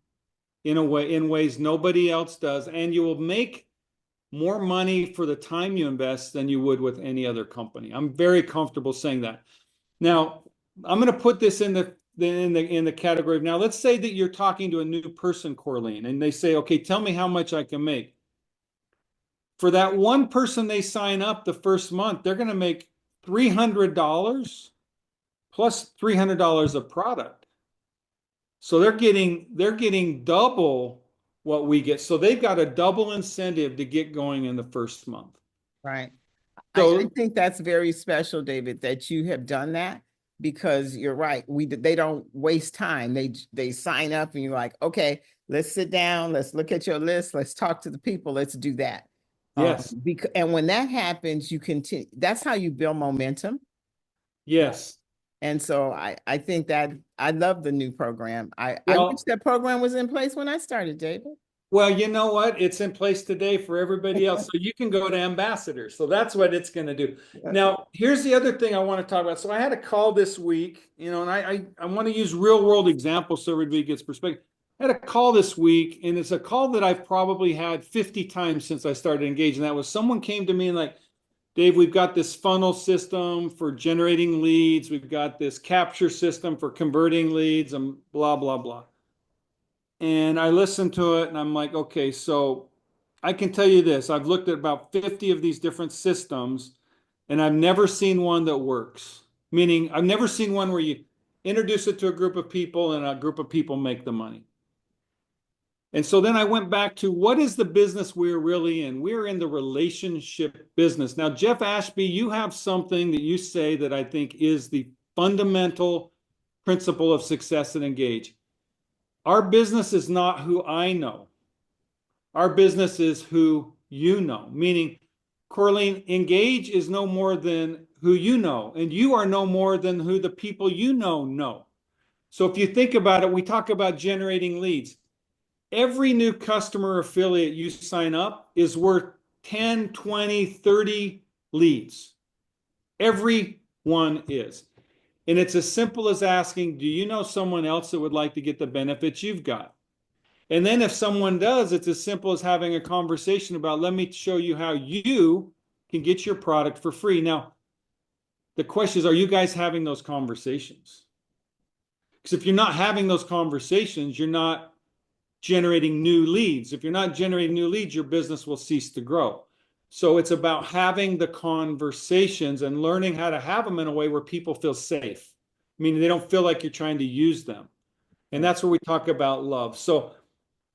in ways nobody else does, and you will make more money for the time you invest than you would with any other company. I'm very comfortable saying that. Now, I'm going to put this in the category of, now let's say that you're talking to a new person, Corleen, and they say, okay, tell me how much I can make. For that one person they sign up the first month, they're going to make $300 plus $300 of product. So they're getting double what we get. So they've got a double incentive to get going in the first month. Right. So I think that's very special, David, that you have done that, because you're right. They don't waste time. They sign up and you're like, okay, let's sit down. Let's look at your list. Let's talk to the people. Let's do that. Yes. And when that happens, you continue. That's how you build momentum. Yes. And so I think that I love the new program. I wish that program was in place when I started, David. Well, you know what? It's in place today for everybody else. So you can go to Ambassador. So that's what it's going to do. Now, here's the other thing I want to talk about. So I had a call this week, and I want to use real world examples so everybody gets perspective. I had a call this week, and it's a call that I've probably had 50 times since I started engaging. That was someone came to me and like, Dave, we've got this funnel system for generating leads. We've got this capture system for converting leads and blah, blah, blah. And I listened to it and I'm like, okay, so I can tell you this. I've looked at about 50 of these different systems and I've never seen one that works. Meaning I've never seen one where you introduce it to a group of people and a group of people make the money. And so then I went back to, what is the business we're really in? We're in the relationship business. Now, Jeff Ashby, you have something that you say that I think is the fundamental principle of success at Engage. Our business is not who I know. Our business is who you know. Meaning, Corleen, Engage is no more than who you know, and you are no more than who the people you know. So if you think about it, we talk about generating leads. Every new customer affiliate you sign up is worth 10, 20, 30 leads. Every one is. And it's as simple as asking, do you know someone else that would like to get the benefits you've got? And then if someone does, it's as simple as having a conversation about, let me show you how you can get your product for free. Now, the question is, are you guys having those conversations? Because if you're not having those conversations, you're not generating new leads. If you're not generating new leads, your business will cease to grow. So it's about having the conversations and learning how to have them in a way where people feel safe, meaning they don't feel like you're trying to use them. And that's where we talk about love. So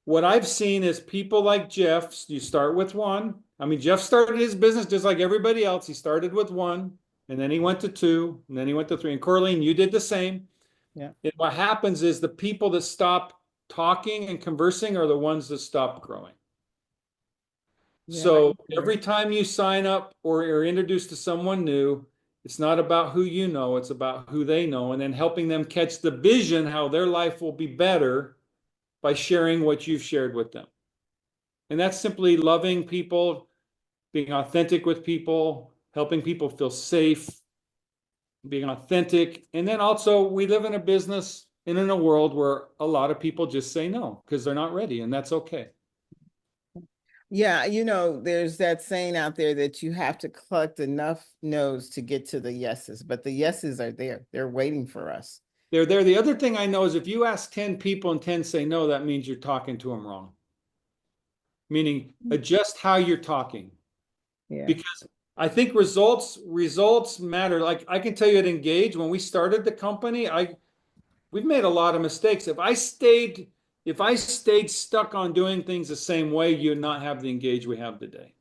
what I've seen is people like Jeff, you start with one. I mean, Jeff started his business just like everybody else. He started with one, and then he went to two, and then he went to three. And Corleen, you did the same. Yeah. And what happens is the people that stop talking and conversing are the ones that stop growing. Yeah, So every time you sign up or are introduced to someone new, it's not about who you know, it's about who they know, and then helping them catch the vision how their life will be better by sharing what you've shared with them. And that's simply loving people, being authentic with people, helping people feel safe, being authentic. And then also, we live in a business and in a world where a lot of people just say no because they're not ready, and that's okay. Yeah, you know, there's that saying out there that you have to collect enough no's to get to the yeses, but the yeses are there. They're waiting for us. They're there. The other thing I know is if you ask 10 people and 10 say no, that means you're talking to them wrong. Meaning adjust how you're talking. Yeah. Because I think results matter. Like I can tell you at Engage, when we started the company, we've made a lot of mistakes. If I stayed stuck on doing things the same way, you'd not have the Engage we have today.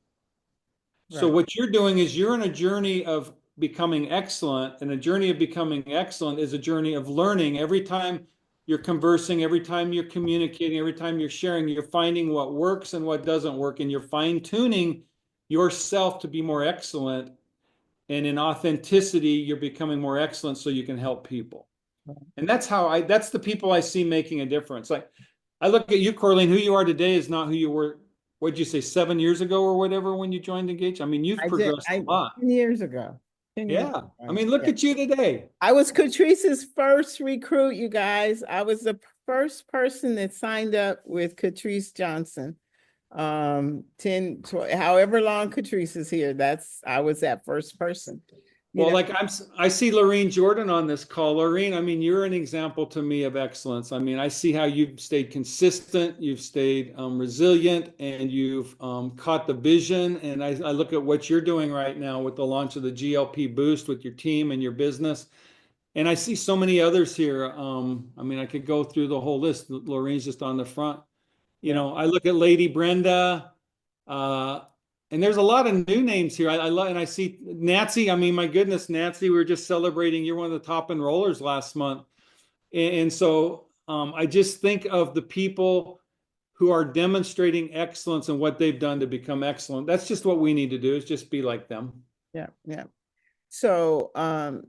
So what you're doing is you're in a journey of becoming excellent, and a journey of becoming excellent is a journey of learning. Every time you're conversing, every time you're communicating, every time you're sharing, you're finding what works and what doesn't work, and you're fine-tuning yourself to be more excellent. And in authenticity, you're becoming more excellent so you can help people. And that's the people I see making a difference. Like I look at you, Corleen, who you are today is not who you were, what'd you say, 7 years ago or whatever when you joined Engage? I mean, you've progressed a lot. 10 years ago. 10 years Yeah. ago. I mean, look at you today. I was Catrice's first recruit, you guys. I was the first person that signed up with Catrice Johnson. however long Catrice is here, I was that first person. Well, like I see Lorene Jordan on this call. Lorene, I mean, you're an example to me of excellence. I mean, I see how you've stayed consistent, you've stayed resilient, and you've caught the vision. And I look at what you're doing right now with the launch of the GLP Boost with your team and your business. And I see so many others here. I mean, I could go through the whole list. Lorene's just on the front. You know, I look at Lady Brenda, and there's a lot of new names here. I love, and I see Nancy. I mean, my goodness, Nancy, we were just celebrating. You're one of the top enrollers last month. And so I just think of the people who are demonstrating excellence and what they've done to become excellent. That's just what we need to do, is just be like them. Yeah, yeah. So,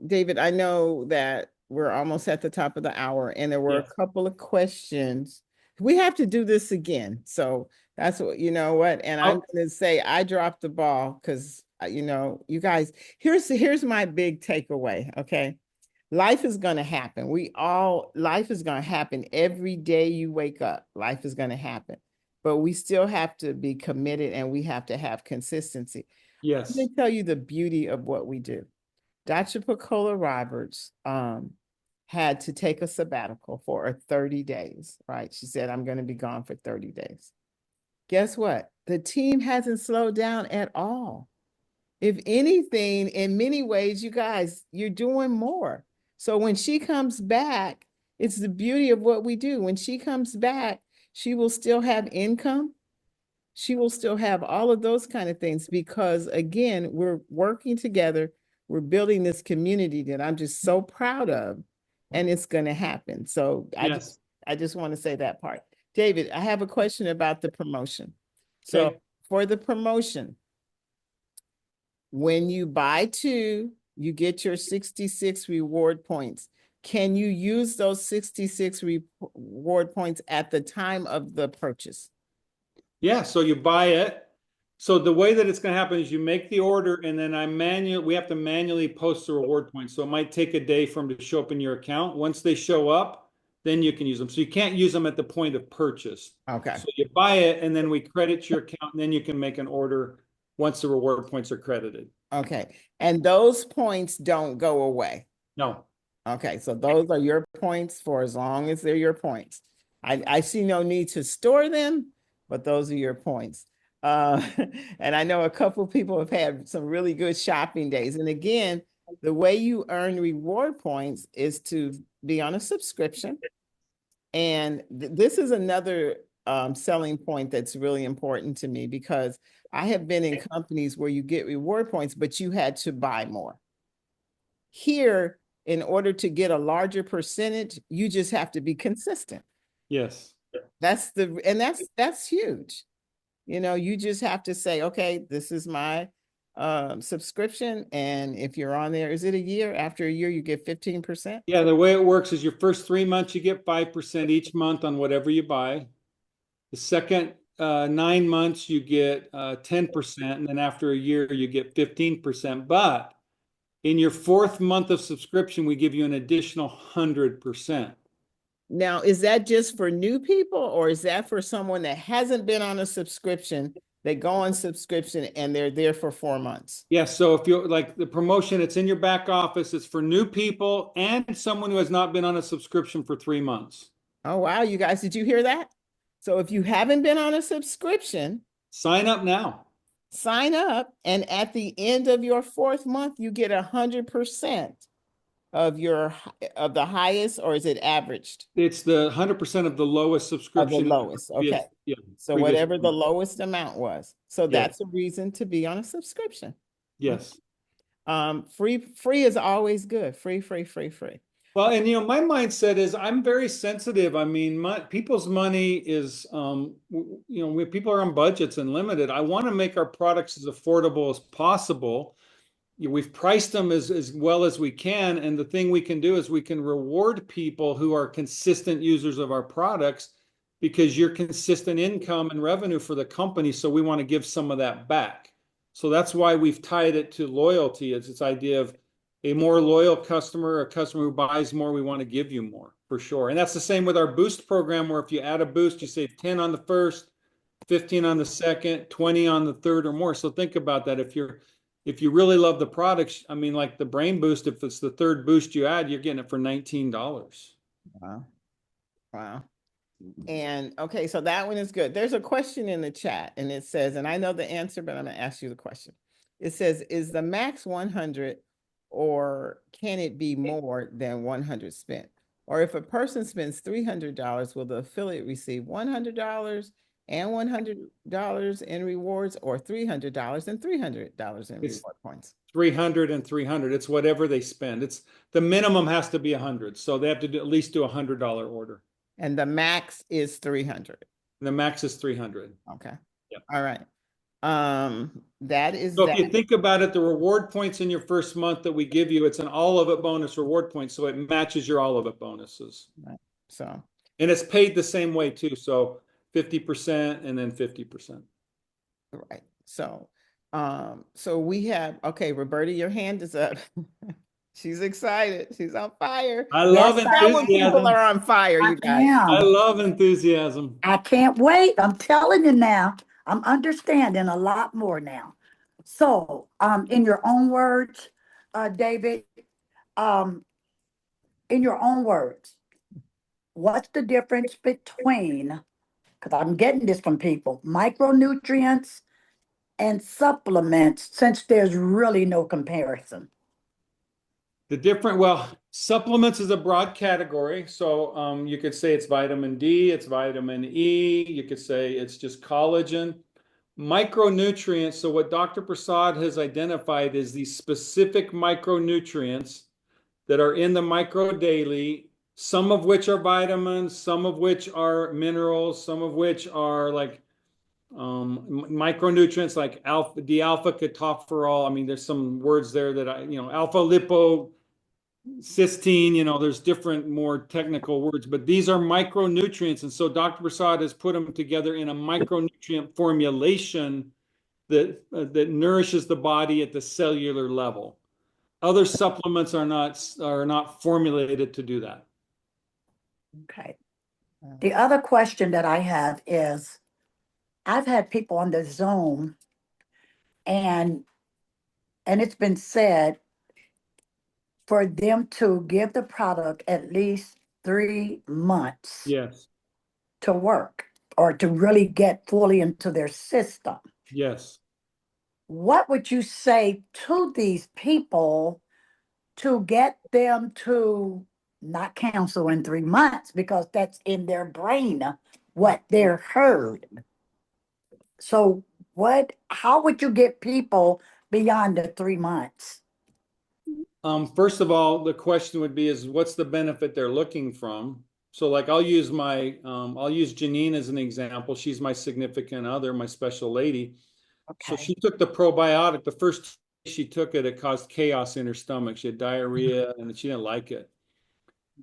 David, I know that we're almost at the top of the hour, and there were a couple of questions. We have to do this again. So that's what, you know what, and I'm going to say I dropped the ball because, you know, you guys, here's my big takeaway, okay? Life is going to happen. Life is going to happen every day you wake up. Life is going to happen. But we still have to be committed, and we have to have consistency. Yes. Let me tell you the beauty of what we do. Dr. Pacola Roberts had to take a sabbatical for 30 days, right? She said, I'm going to be gone for 30 days. Guess what? The team hasn't slowed down at all. If anything, in many ways, you guys, you're doing more. So when she comes back, it's the beauty of what we do. When she comes back, she will still have income. She will still have all of those kind of things because, again, we're working together. We're building this community that I'm just so proud of, and it's going to happen. So yes. I just want to say that part. David, I have a question about the promotion. So for the promotion, when you buy two, you get your 66 reward points. Can you use those 66 reward points at the time of the purchase? Yeah, so you buy it, So the way that it's going to happen is you make the order and then we have to manually post the reward points. So it might take a day for them to show up in your account. Once they show up, then you can use them. So you can't use them at the point of purchase. Okay. So you buy it and then we credit your account and then you can make an order once the reward points are credited. Okay. And those points don't go away. No. Okay. So those are your points for as long as they're your points. I see no need to store them, but those are your points. And I know a couple of people have had some really good shopping days. And again, the way you earn reward points is to be on a subscription. And this is another selling point that's really important to me, because I have been in companies where you get reward points, but you had to buy more. Here, in order to get a larger percentage, you just have to be consistent. Yes. That's huge. You know, you just have to say, okay, this is my subscription. And if you're on there, is it a year? After a year, you get 15%? Yeah, the way it works is your first 3 months, you get 5% each month on whatever you buy. The second 9 months, you get 10%. And then after a year, you get 15%. But in your 4th month of subscription, we give you an additional 100%. Now, is that just for new people, or is that for someone that hasn't been on a subscription? They go on subscription and they're there for 4 months. Yeah, so if you like the promotion, it's in your back office. It's for new people and someone who has not been on a subscription for 3 months. Oh, wow. You guys, did you hear that? So if you haven't been on a subscription, sign up now. Sign up, and at the end of your 4th month, you get 100% of the highest, or is it averaged? It's the 100% of the lowest subscription. Of the lowest, okay. Yeah. So whatever the lowest amount was. So Yeah. that's a reason to be on a subscription. Yes. Free is always good. Free. Well, and my mindset is I'm very sensitive. I mean, people's money is, when people are on budgets and limited, I want to make our products as affordable as possible. We've priced them as well as we can. And the thing we can do is we can reward people who are consistent users of our products, because you're consistent income and revenue for the company. So we want to give some of that back. So that's why we've tied it to loyalty. It's this idea of a more loyal customer, a customer who buys more, we want to give you more, for sure. And that's the same with our boost program, where if you add a boost, you save 10 on the first, 15 on the second, 20 on the third or more. So think about that. If you really love the products, I mean, like the brain boost, if it's the 3rd boost you add, you're getting it for $19. Wow. And okay, so that one is good. There's a question in the chat, and it says, and I know the answer, but I'm going to ask you the question. It says, is the max 100, or can it be more than 100 spent? Or if a person spends $300, will the affiliate receive $100 and $100 in rewards, or $300 and $300 in reward points? 300 and 300. It's whatever they spend. It's the minimum has to be 100. So they have to at least do a $100 order. And the max is 300. The max is 300. Okay. Yep. All right. That is so that. If you think about it, the reward points in your first month that we give you, it's an all of it bonus reward point. So it matches your all of it bonuses. Right. So, and it's paid the same way too. So 50% and then 50%. Right. So we have, okay, Roberta, your hand is up. She's excited. She's on fire. I love enthusiasm. People are on fire, you guys. I love enthusiasm. I can't wait. I'm telling you now. I'm understanding a lot more now. So, in your own words, David, in your own words, what's the difference between, because I'm getting this from people, micronutrients and supplements, since there's really no comparison? Supplements is a broad category. So you could say it's vitamin D, it's vitamin E. You could say it's just collagen. Micronutrients. So what Dr. Prasad has identified is these specific micronutrients that are in the Micro Daily, some of which are vitamins, some of which are minerals, some of which are like micronutrients like D-alpha ketopherol. I mean, there's some words there that alpha lipo cysteine, there's different more technical words, but these are micronutrients. And so Dr. Prasad has put them together in a micronutrient formulation that nourishes the body at the cellular level. Other supplements are not formulated to do that. Okay. The other question that I have is, I've had people on the Zoom and it's been said for them to give the product at least 3 months Yes. to work or to really get fully into their system. Yes. What would you say to these people to get them to not cancel in 3 months, because that's in their brain, what they're heard? So how would you get people beyond the 3 months? First of all, the question would be is what's the benefit they're looking from? So like I'll use Janine as an example. She's my significant other, my special lady. So Okay. she took the probiotic. The first she took it, it caused chaos in her stomach. She had diarrhea and she didn't like it.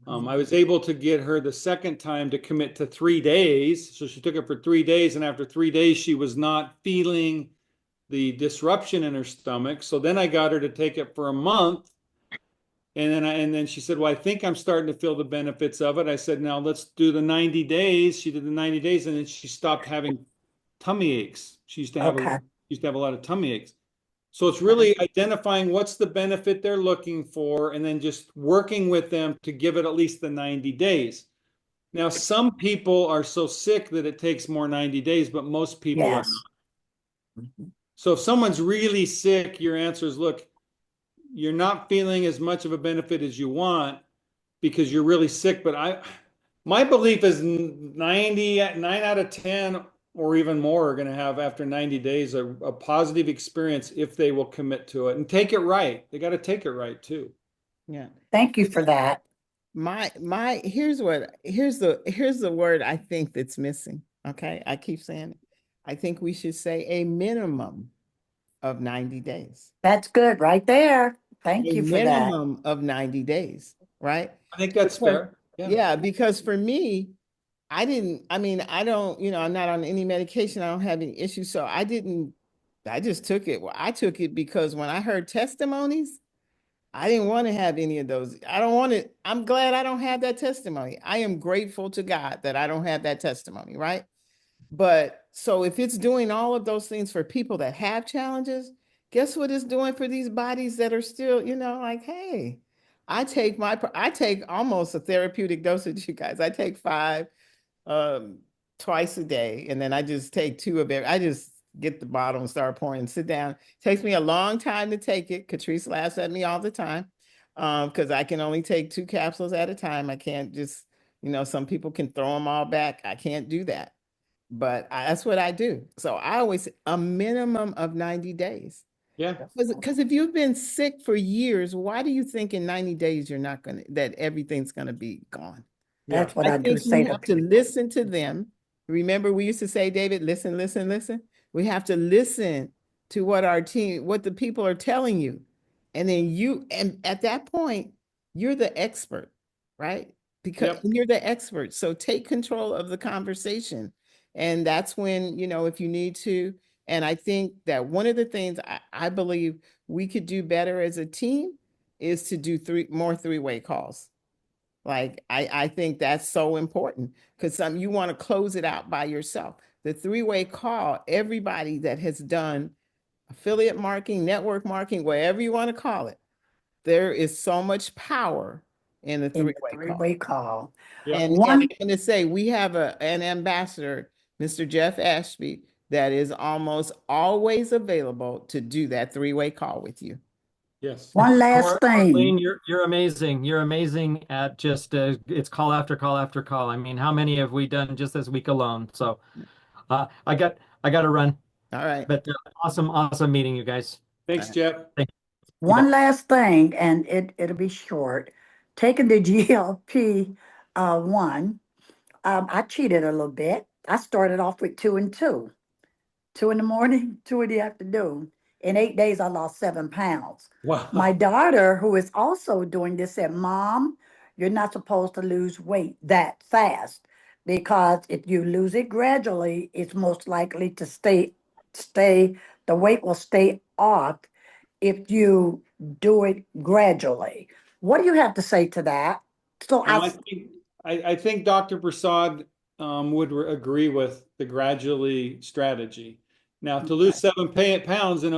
I was able to get her the second time to commit to 3 days. So she took it for 3 days, and after 3 days, she was not feeling the disruption in her stomach. So then I got her to take it for a month. And then she said, well, I think I'm starting to feel the benefits of it. I said, now let's do the 90 days. She did the 90 days, and then she stopped having tummy aches. She used to have a lot of tummy aches. So it's really identifying what's the benefit they're looking for, and then just working with them to give it at least the 90 days. Now, some people are so sick that it takes more 90 days, but most people are not. So if someone's really sick, your answer is, look, you're not feeling as much of a benefit as you want because you're really sick. But my belief is 9 out of 10 or even more are going to have, after 90 days, a positive experience if they will commit to it and take it right. They got to take it right too. Yeah. Thank you for that. Here's the word I think that's missing. Okay. I keep saying it. I think we should say a minimum of 90 days. That's good right there. Thank you for that. A minimum of 90 days, right? I think that's fair. Yeah, because for me, I don't, I'm not on any medication. I don't have any issues. So I just took it. Well, I took it because when I heard testimonies, I didn't want to have any of those. I'm glad I don't have that testimony. I am grateful to God that I don't have that testimony, right? But so if it's doing all of those things for people that have challenges, guess what it's doing for these bodies that are still, like, hey, I take almost a therapeutic dosage, you guys. I take 5 twice a day, and then I just take 2 of it. I just get the bottle and start pouring and sit down. It takes me a long time to take it. Catrice laughs at me all the time because I can only take 2 capsules at a time. I can't just, some people can throw them all back. I can't do that. But that's what I do. So I always say a minimum of 90 days. Yeah. Because if you've been sick for years, why do you think in 90 days that everything's gonna be gone? That's what I do think say we have to listen to them. Remember, we used to say, David, listen, listen, listen. We have to listen to what the people are telling you. And then and at that point, you're the expert, right? Because you're the expert. So take control of the conversation. And that's when, if you need to. And I think that one of the things I believe we could do better as a team is to do more 3-way calls. Like, I think that's so important because you want to close it out by yourself. The 3-way call, everybody that has done affiliate marketing, network marketing, whatever you want to call it, there is so much power in the 3-way call. Yeah. And I'm going to say, we have an ambassador, Mr. Jeff Ashby, that is almost always available to do that 3-way call with you. Yes. One last thing. Arlene, you're amazing. You're amazing at just it's call after call after call. I mean, how many have we done just this week alone? So I got to run. All right. But awesome meeting you guys. Thanks, Jeff. Thank you. One last thing, and it'll be short. Taking the GLP one, I cheated a little bit. I started off with 2 and 2. 2 in the morning, 2 in the afternoon. In 8 days, I lost 7 pounds. Wow. My daughter, who is also doing this, said, Mom, you're not supposed to lose weight that fast because if you lose it gradually, it's most likely to stay the weight will stay off if you do it gradually. What do you have to say to that? So I think I think Dr. Prasad would agree with the gradually strategy. Now, to lose 7 pounds in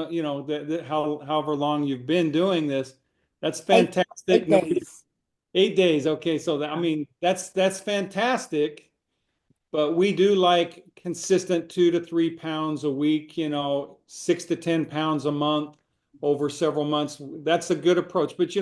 however long you've been doing this, that's fantastic. 8 days. 8 days. Okay, so I mean that's fantastic, but we do like consistent 2 to 3 pounds a week. 6 to 10 pounds a month over several months. That's a good approach. But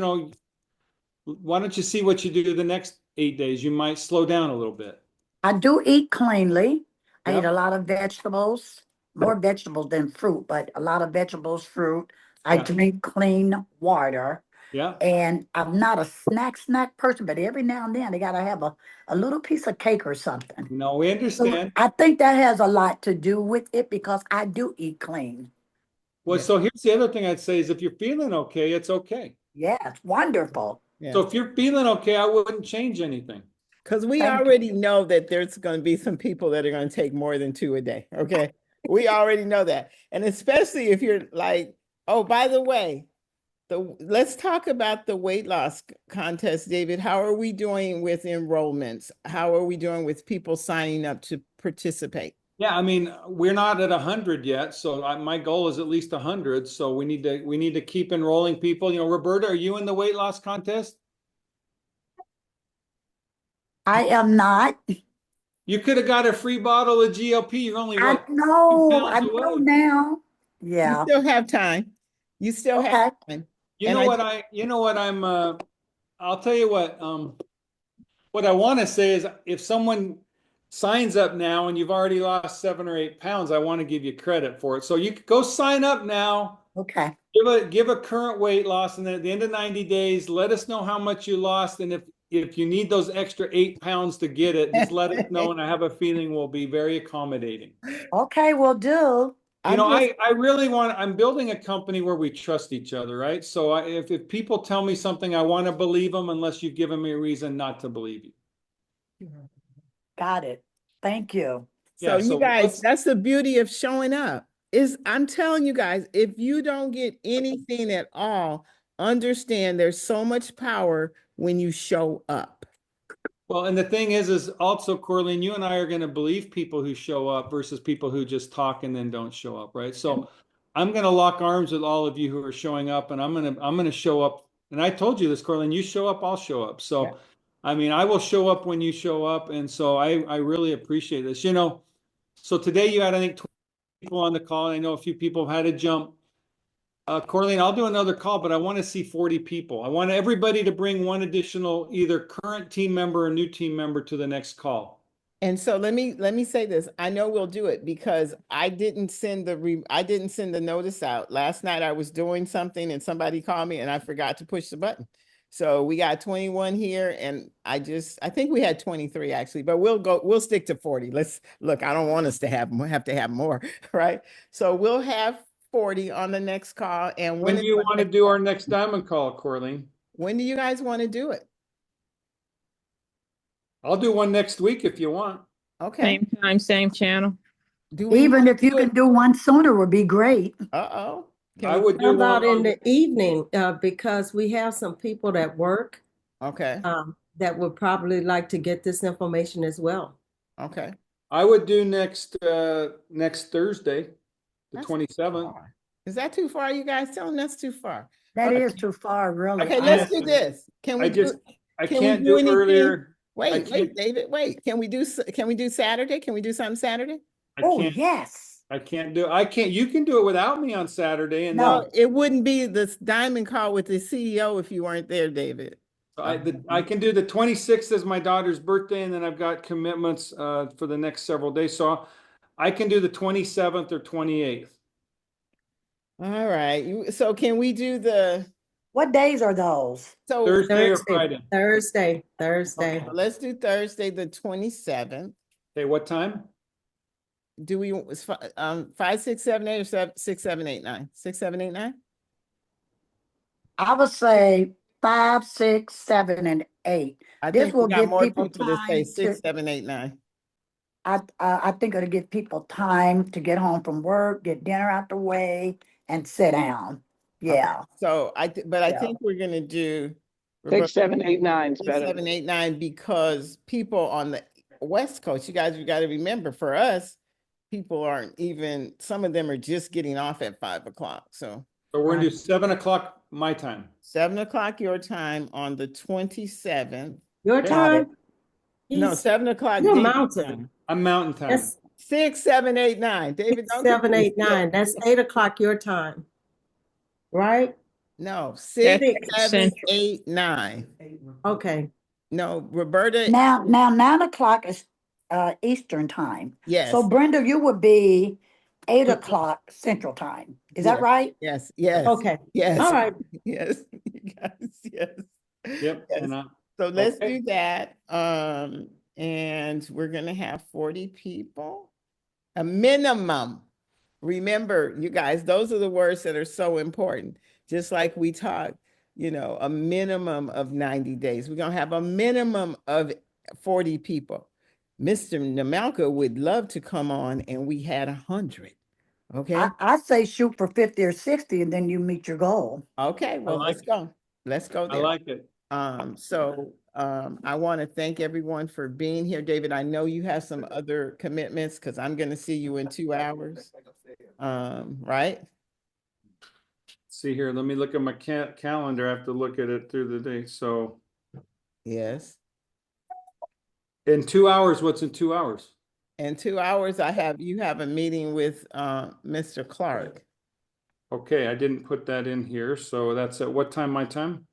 why don't you see what you do the next 8 days? You might slow down a little bit. I do eat cleanly. I eat Yep. a lot of vegetables, more vegetables than fruit, but a lot of vegetables, fruit. I Yeah. drink clean water. Yeah. And I'm not a snack person, but every now and then they gotta have a little piece of cake or something. No, we So understand. I think that has a lot to do with it because I do eat clean. Well, so here's the other thing I'd say is if you're feeling okay, it's okay. Yes, wonderful. So if you're feeling okay, I wouldn't change anything. Because we Thank already know that there's going to be some people that are going to take more than 2 a day. Okay. We already know that. And especially if you're like, oh, by the way, let's talk about the weight loss contest, David. How are we doing with enrollments? How are we doing with people signing up to participate? Yeah, I mean, we're not at 100 yet, so my goal is at least 100. So we need to keep enrolling people. Roberta, are you in the weight loss contest? I am not. You could have got a free bottle of GLP. You're only I what? know, 2 I pounds know away. now. You Yeah, still have time. You still okay. have time. I'll tell you what I want to say is if someone signs up now and you've already lost 7 or 8 pounds, I want to give you credit for it. So you could go sign up now, Okay. give a current weight loss, and then at the end of 90 days, let us know how much you lost. And if you need those extra 8 pounds to get it, just let us know. And I have a feeling we'll be very accommodating. Okay, will do. I'm building a company where we trust each other, right? So if people tell me something, I want to believe them unless you've given me a reason not to believe you. Got it. Thank you. So Yeah, you so guys, that's the beauty of showing up. I'm telling you guys, if you don't get anything at all, understand there's so much power when you show up. Well, and the thing is also, Corleen, you and I are going to believe people who show up versus people who just talk and then don't show up, right? So I'm going to lock arms with all of you who are showing up, and I'm going to show up. And I told you this, Corleen, you show up, I'll show up. So, Yeah. I mean, I will show up when you show up. And so I really appreciate this. So today you had, I think, 20 people on the call. I know a few people have had to jump. Corleen, I'll do another call, but I want to see 40 people. I want everybody to bring one additional, either current team member or new team member to the next call. And so let me say this. I know we'll do it because I didn't send the notice out. Last night I was doing something and somebody called me and I forgot to push the button. So we got 21 here and I think we had 23 actually, but we'll stick to 40. I don't want us to have to have more, right? So we'll have 40 on the next call. And when do you want to do our next diamond call, Corleen? When do you guys want to do it? I'll do one next week if you want. Okay. Same time, same channel. Even if you can do one sooner would be great. Uh-oh. I would do How about one in the evening? Because we have some people that work Okay. that would probably like to get this information as well. Okay. I would do next Thursday, the That's 27th. far. Is that too far? You guys tell them that's too far. That Okay. is too far, really. Okay, let's do this. Can we I can can't we do anything? earlier. Wait, can't- David, wait. Can we do Saturday? Can we do something Saturday? Oh, yes. I can't. You can do it without me on Saturday. And No. No, it wouldn't be this diamond call with the CEO if you weren't there, David. I can do the 26th as my daughter's birthday, and then I've got commitments for the next several days. So I can do the 27th or 28th. All right. So can we do What days are those? Thursday or Friday? Thursday. Okay, let's do Thursday, the 27th. Okay, what time? Do we 5, 6, 7, 8 or 6, 7, 8, 9? 6, 7, 8, 9? I would say 5, 6, 7, and 8. I This think will we got give more people people to say time 6, to- 7, 8, 9. I think it'll give people time to get home from work, get dinner out the way, and sit down. Okay. Yeah. So but I Yeah. think we're gonna do. 6, 7, 8, 9 is 6, better. 7, 8, 9, because people on the West Coast, you guys, you got to remember, for us, people aren't even, some of them are just getting off at 5 o'clock. So So we're gonna do 7 o'clock my time. 7 o'clock your time on the 27th. Your Okay. time? No, He's- 7 o'clock. You're David mountain. time. I'm Mountain Time. That's 6, 7, 8, 9. David, don't 7, confuse 8, 9. That's 8 o'clock your time. Right? No, 6, That's 7, 8, 9. Okay. No, Roberta. Now 9 o'clock is Eastern time. Yes. So Brenda, you would be 8 o'clock Central time. Is that Yes. right? Yes. Yes. Okay. Yes. All right. Yes. You guys, yes. Yep. Yes. And So let's Okay. do that. And we're gonna have 40 people, a minimum. Remember, you guys, those are the words that are so important. Just like we talked, a minimum of 90 days. We're gonna have a minimum of 40 people. Mr. Namalka would love to come on, and we had 100. Okay. I say shoot for 50 or 60 and then you meet your goal. Okay. Well, like let's go. Let's go I there. like it. I want to thank everyone for being here. David, I know you have some other commitments because I'm going to see you in 2 hours. Right? See here, let me look at my calendar. I have to look at it through the day. So Yes. in 2 hours, what's in 2 hours? In 2 hours, you have a meeting with Mr. Clark. Okay, I didn't put that in here. So that's at what time my time?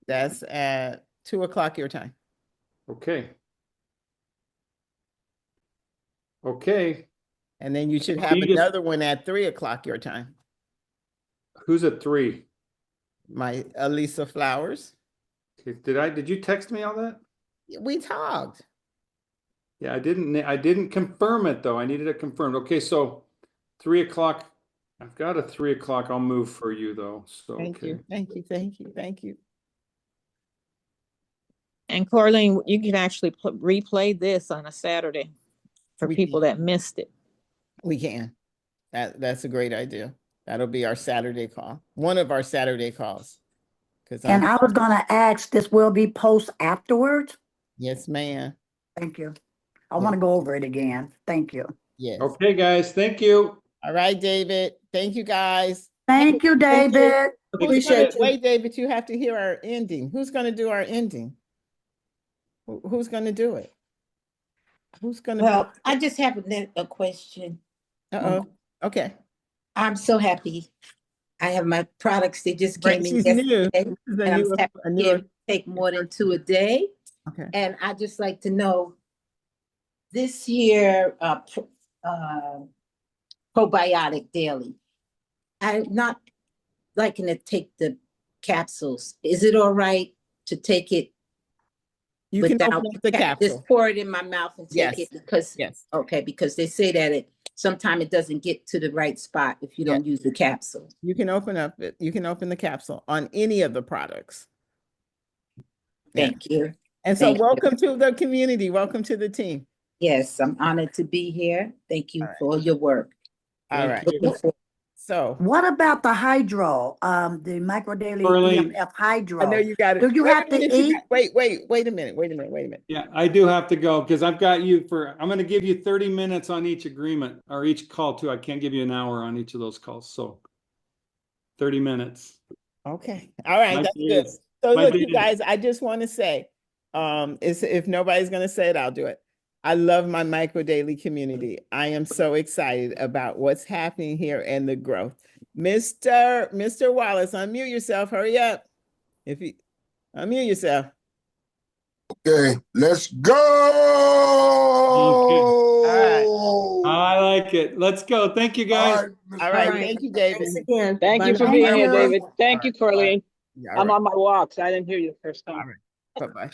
That's at 2 o'clock your time. Okay. Okay. And then you should have You just- another one at 3 o'clock your time. Who's at 3? My Elisa Flowers. Okay, did you text me all that? We talked. Yeah, I didn't confirm it though. I needed it confirmed. Okay, so 3 o'clock. I've got a 3 o'clock. I'll move for you though. So Thank okay. you. Thank you. Thank you. Thank you. And Corleen, you can actually replay this on a Saturday for We people that missed it. We can. That's a great idea. That'll be our Saturday call. One of our Saturday calls. And I was gonna ask, this will be post afterwards? Yes, ma'am. Thank you. I want to go over it again. Thank you. Yes. Okay, guys. Thank you. All right, David. Thank you, guys. Thank you, Thank you. David. Appreciate you. Wait, David, you have to hear our ending. Who's going to do our ending? Who's going to do it? Who's going to? Well, I just have a question. Uh-oh. Okay. I'm so happy. I have my products. They just Right, came in she's new. yesterday. This is a And I'm new- happy a to newer- take more than 2 a day. Okay. And I just like to know this year, probiotic daily. I'm not liking to take the capsules. Is it all right to take it You can without open up the just capsule. pour it in my mouth and take Yes. it? Because Yes. okay, because they say that sometimes it doesn't get to the right spot if you don't use the capsule. You can open the capsule on any of the products. Thank you. And so Thank you. welcome to the community. Welcome to the team. Yes, I'm honored to be here. Thank you for your work. All Thank right. Looking for- So What about the hydro, the micro daily Early. EMF hydro? I know you got it. Do you Wait a have to minute, you eat? got- Wait a minute. Yeah, I do have to go because I've got you I'm going to give you 30 minutes on each agreement or each call too. I can't give you an hour on each of those calls. So 30 minutes. Okay. All right. My That's day good. is- So my look, day you is- guys, I just want to say, if nobody's going to say it, I'll do it. I love my micro daily community. I am so excited about what's happening here and the growth. Mr. Wallace, unmute yourself. Hurry up. Unmute yourself. Okay, let's go. I like it. Let's go. Thank you, guys. All right. right. Thank you, David. Thanks again. Thank you for Bye-bye. being Thank here, you. David. Thank you, Corleen. All I'm right. on my walks. I didn't hear you the first time. Bye-bye.